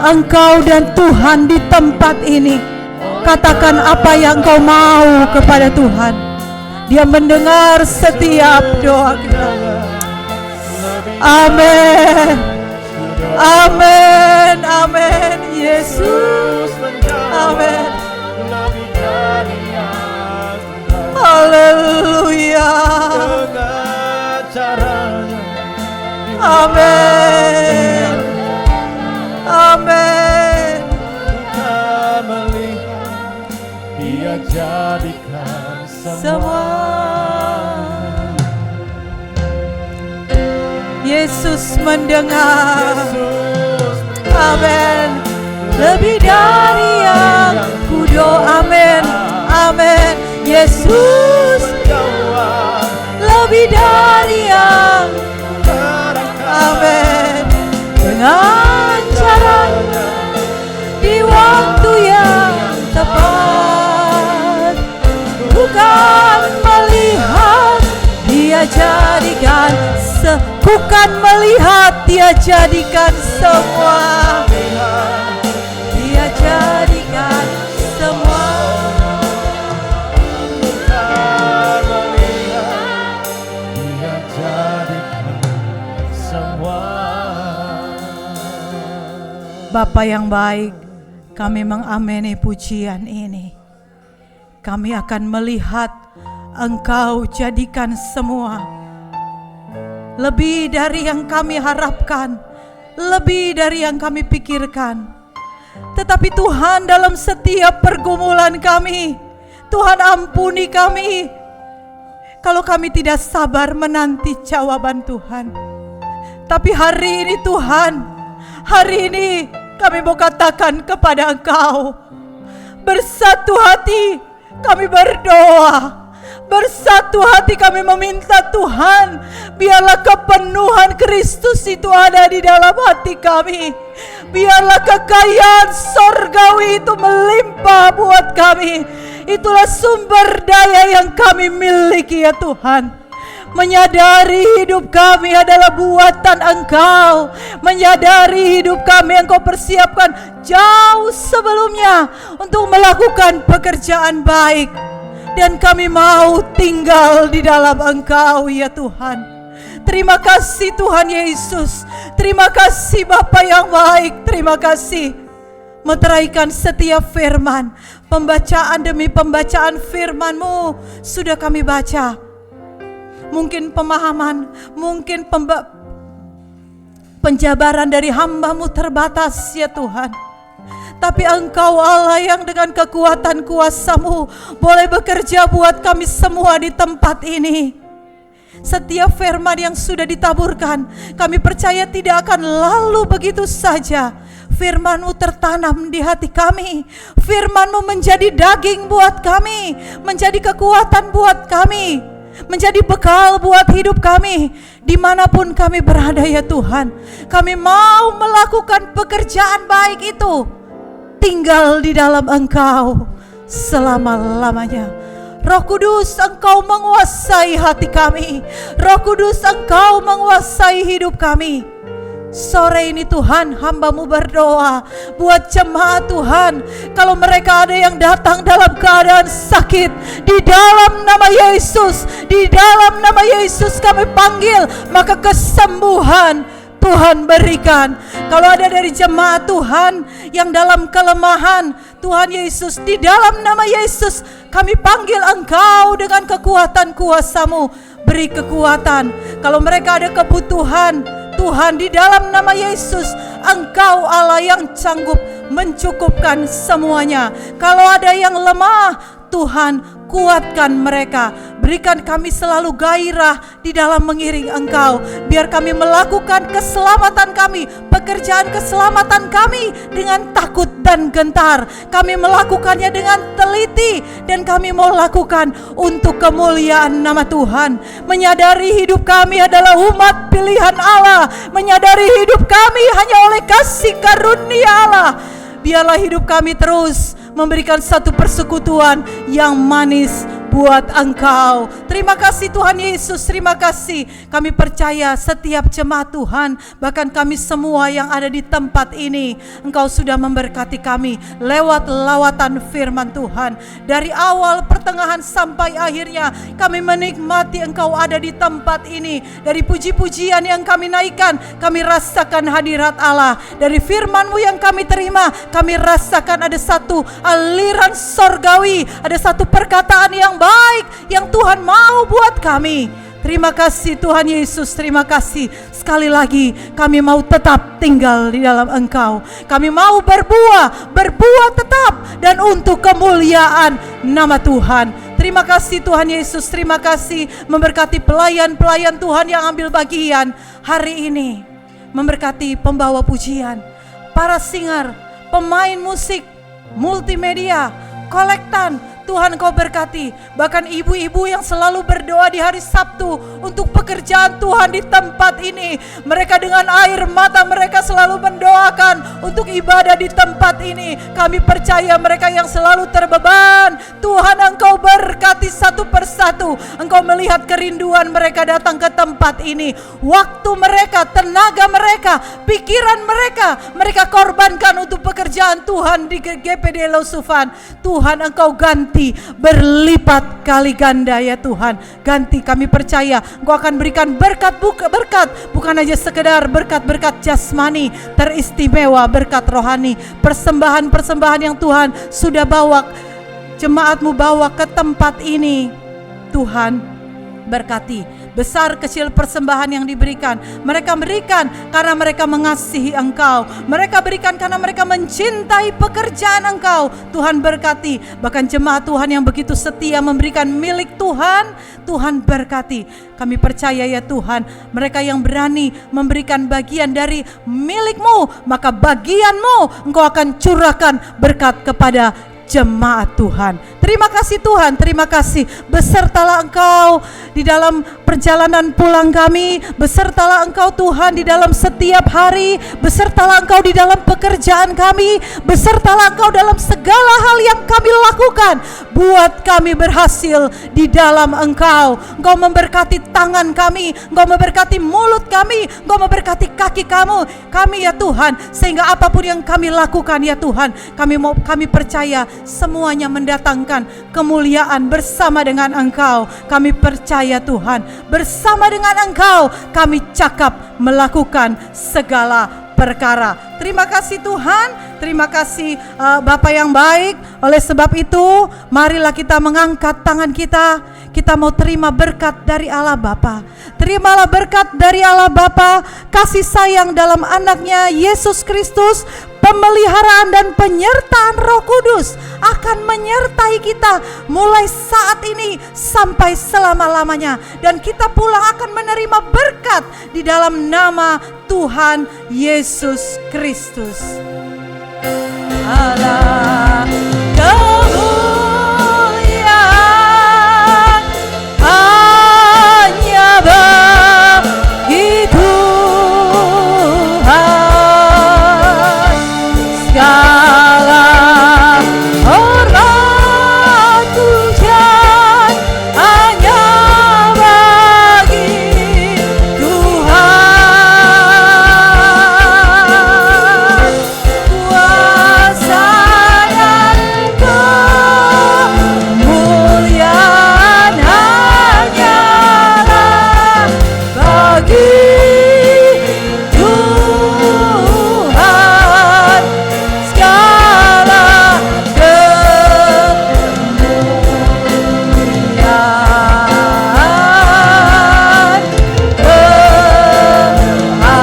Engkau dan Tuhan di tempat ini, katakan apa yang engkau mau kepada Tuhan. Dia mendengar setiap doa kita. Amin. Amin. Amin. Yesus. Amin. Haleluya. Amin. Amin. Dia jadikan Semua. Yesus mendengar. Amin. Lebih dari yang ku doa. Amin. Amin. Yesus lebih dari yang. Amin. Dengan caranya di bukan melihat, Dia jadikan semua. Dia jadikan semua. Bukan melihat, Dia jadikan semua. Bapa yang baik, kami mengamini pujian ini. Kami akan melihat Engkau jadikan semua. Lebih dari yang kami harapkan, lebih dari yang kami pikirkan. Tetapi Tuhan, dalam setiap pergumulan kami, Tuhan ampuni kami kalau kami tidak sabar menanti jawaban Tuhan. Tapi hari ini Tuhan, hari ini kami mau katakan kepada Engkau, bersatu hati kami berdoa. Bersatu hati kami meminta Tuhan, biarlah kepenuhan Kristus itu ada di dalam hati kami. Biarlah kekayaan sorgawi itu melimpah buat kami. Itulah sumber daya yang kami miliki ya Tuhan. Menyadari hidup kami adalah buatan Engkau. Menyadari hidup kami Engkau persiapkan jauh sebelumnya untuk melakukan pekerjaan baik. Dan kami mau tinggal di dalam Engkau ya Tuhan. Terima kasih Tuhan Yesus. Terima kasih Bapa yang baik. Terima kasih. Meteraikan setiap firman. Pembacaan demi pembacaan firman-Mu sudah kami baca. Mungkin pemahaman, mungkin penjabaran dari hamba-Mu terbatas ya Tuhan. Tapi Engkau Allah yang dengan kekuatan kuasa-Mu boleh bekerja buat kami semua di tempat ini. Setiap firman yang sudah ditaburkan, kami percaya tidak akan lalu begitu saja. Firman-Mu tertanam di hati kami. Firman-Mu menjadi daging buat kami, menjadi kekuatan buat kami, menjadi bekal buat hidup kami. Dimanapun kami berada ya Tuhan, kami mau melakukan pekerjaan baik itu. Tinggal di dalam Engkau selama-lamanya. Roh Kudus, Engkau menguasai hati kami. Roh Kudus, Engkau menguasai hidup kami. Sore ini Tuhan, hamba-Mu berdoa buat jemaat Tuhan. Kalau mereka ada yang datang dalam keadaan sakit, di dalam nama Yesus, di dalam nama Yesus kami panggil, maka kesembuhan Tuhan berikan. Kalau ada dari jemaat Tuhan yang dalam kelemahan, Tuhan Yesus, di dalam nama Yesus kami panggil Engkau dengan kekuatan kuasa-Mu. Beri kekuatan. Kalau mereka ada kebutuhan, Tuhan, di dalam nama Yesus, Engkau Allah yang sanggup mencukupkan semuanya. Kalau ada yang lemah, Tuhan, kuatkan mereka. Berikan kami selalu gairah di dalam mengiring Engkau. Biar kami melakukan keselamatan kami, pekerjaan keselamatan kami dengan takut dan gentar. Kami melakukannya dengan teliti, dan kami mau lakukan untuk kemuliaan nama Tuhan. Menyadari hidup kami adalah umat pilihan Allah. Menyadari hidup kami hanya oleh kasih karunia Allah. Biarlah hidup kami terus memberikan satu persekutuan yang manis buat Engkau. Terima kasih Tuhan Yesus, terima kasih. Kami percaya setiap jemaat Tuhan, bahkan kami semua yang ada di tempat ini, Engkau sudah memberkati kami lewat lawatan firman Tuhan. Dari awal, pertengahan sampai akhirnya kami menikmati Engkau ada di tempat ini. Dari puji-pujian yang kami naikkan, kami rasakan hadirat Allah. Dari firman-Mu yang kami terima, kami rasakan ada satu aliran sorgawi, ada satu perkataan yang baik yang Tuhan mau buat kami. Terima kasih Tuhan Yesus, terima kasih. Sekali lagi kami mau tetap tinggal di dalam Engkau. Kami mau berbuah tetap, dan untuk kemuliaan nama Tuhan. Terima kasih Tuhan Yesus, terima kasih. Memberkati pelayan-pelayan Tuhan yang ambil bagian hari ini. Memberkati pembawa pujian, para singer, pemain musik, multimedia, kolektan. Tuhan Engkau berkati. Bahkan ibu-ibu yang selalu berdoa di hari Sabtu untuk pekerjaan Tuhan di tempat ini. Mereka dengan air mata mereka selalu mendoakan untuk ibadah di tempat ini. Kami percaya mereka yang selalu terbeban, Tuhan Engkau berkati satu persatu. Engkau melihat kerinduan mereka datang ke tempat ini. Waktu mereka, tenaga mereka, pikiran mereka korbankan untuk pekerjaan Tuhan di GPD Losufan. Tuhan Engkau ganti berlipat kali ganda ya Tuhan. Ganti, kami percaya Engkau akan berikan berkat, bukan aja sekedar berkat-berkat jasmani teristimewa, berkat rohani, persembahan-persembahan yang Tuhan sudah bawa, jemaat-Mu bawa ke tempat ini. Tuhan berkati besar kecil persembahan yang diberikan. Mereka berikan karena mereka mengasihi Engkau. Mereka berikan karena mereka mencintai pekerjaan Engkau. Tuhan berkati. Bahkan jemaat Tuhan yang begitu setia memberikan milik Tuhan, Tuhan berkati. Kami percaya ya Tuhan, mereka yang berani memberikan bagian dari milik-Mu, maka bagian-Mu Engkau akan curahkan berkat kepada jemaat Tuhan. Terima kasih Tuhan, terima kasih. Besertalah Engkau di dalam perjalanan pulang kami, besertalah Engkau Tuhan di dalam setiap hari, besertalah Engkau di dalam pekerjaan kami, besertalah Engkau dalam segala hal yang kami lakukan. Buat kami berhasil di dalam Engkau. Engkau memberkati tangan kami, Engkau memberkati mulut kami, Engkau memberkati kaki kami ya Tuhan, sehingga apapun yang kami lakukan ya Tuhan, kami percaya semuanya mendatangkan kemuliaan bersama dengan Engkau. Kami percaya Tuhan, bersama dengan Engkau kami cakap melakukan segala perkara. Terima kasih Tuhan, terima kasih Bapa yang baik. Oleh sebab itu, marilah kita mengangkat tangan kita. Kita mau terima berkat dari Allah Bapa. Terimalah berkat dari Allah Bapa, kasih sayang dalam anaknya Yesus Kristus, pemeliharaan dan penyertaan Roh Kudus akan menyertai kita mulai saat ini sampai selama-lamanya, dan kita pulang akan menerima berkat di dalam nama Tuhan Yesus Kristus. Allah kemuliaan hanya bagi Tuhan, segala hormat pujian hanya bagi Tuhan. Kuasa dan kemuliaan hanyalah bagi Tuhan, segala kemuliaan,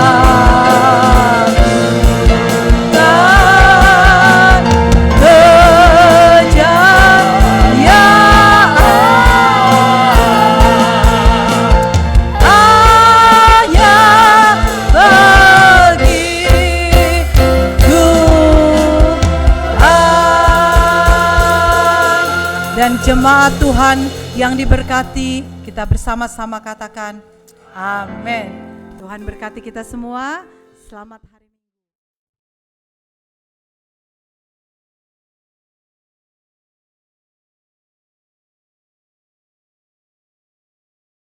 kehancuran, kejayaan hanya bagi Tuhan. Dan jemaat Tuhan yang diberkati, kita bersama-sama katakan amin. Tuhan berkati kita semua. Selamat hari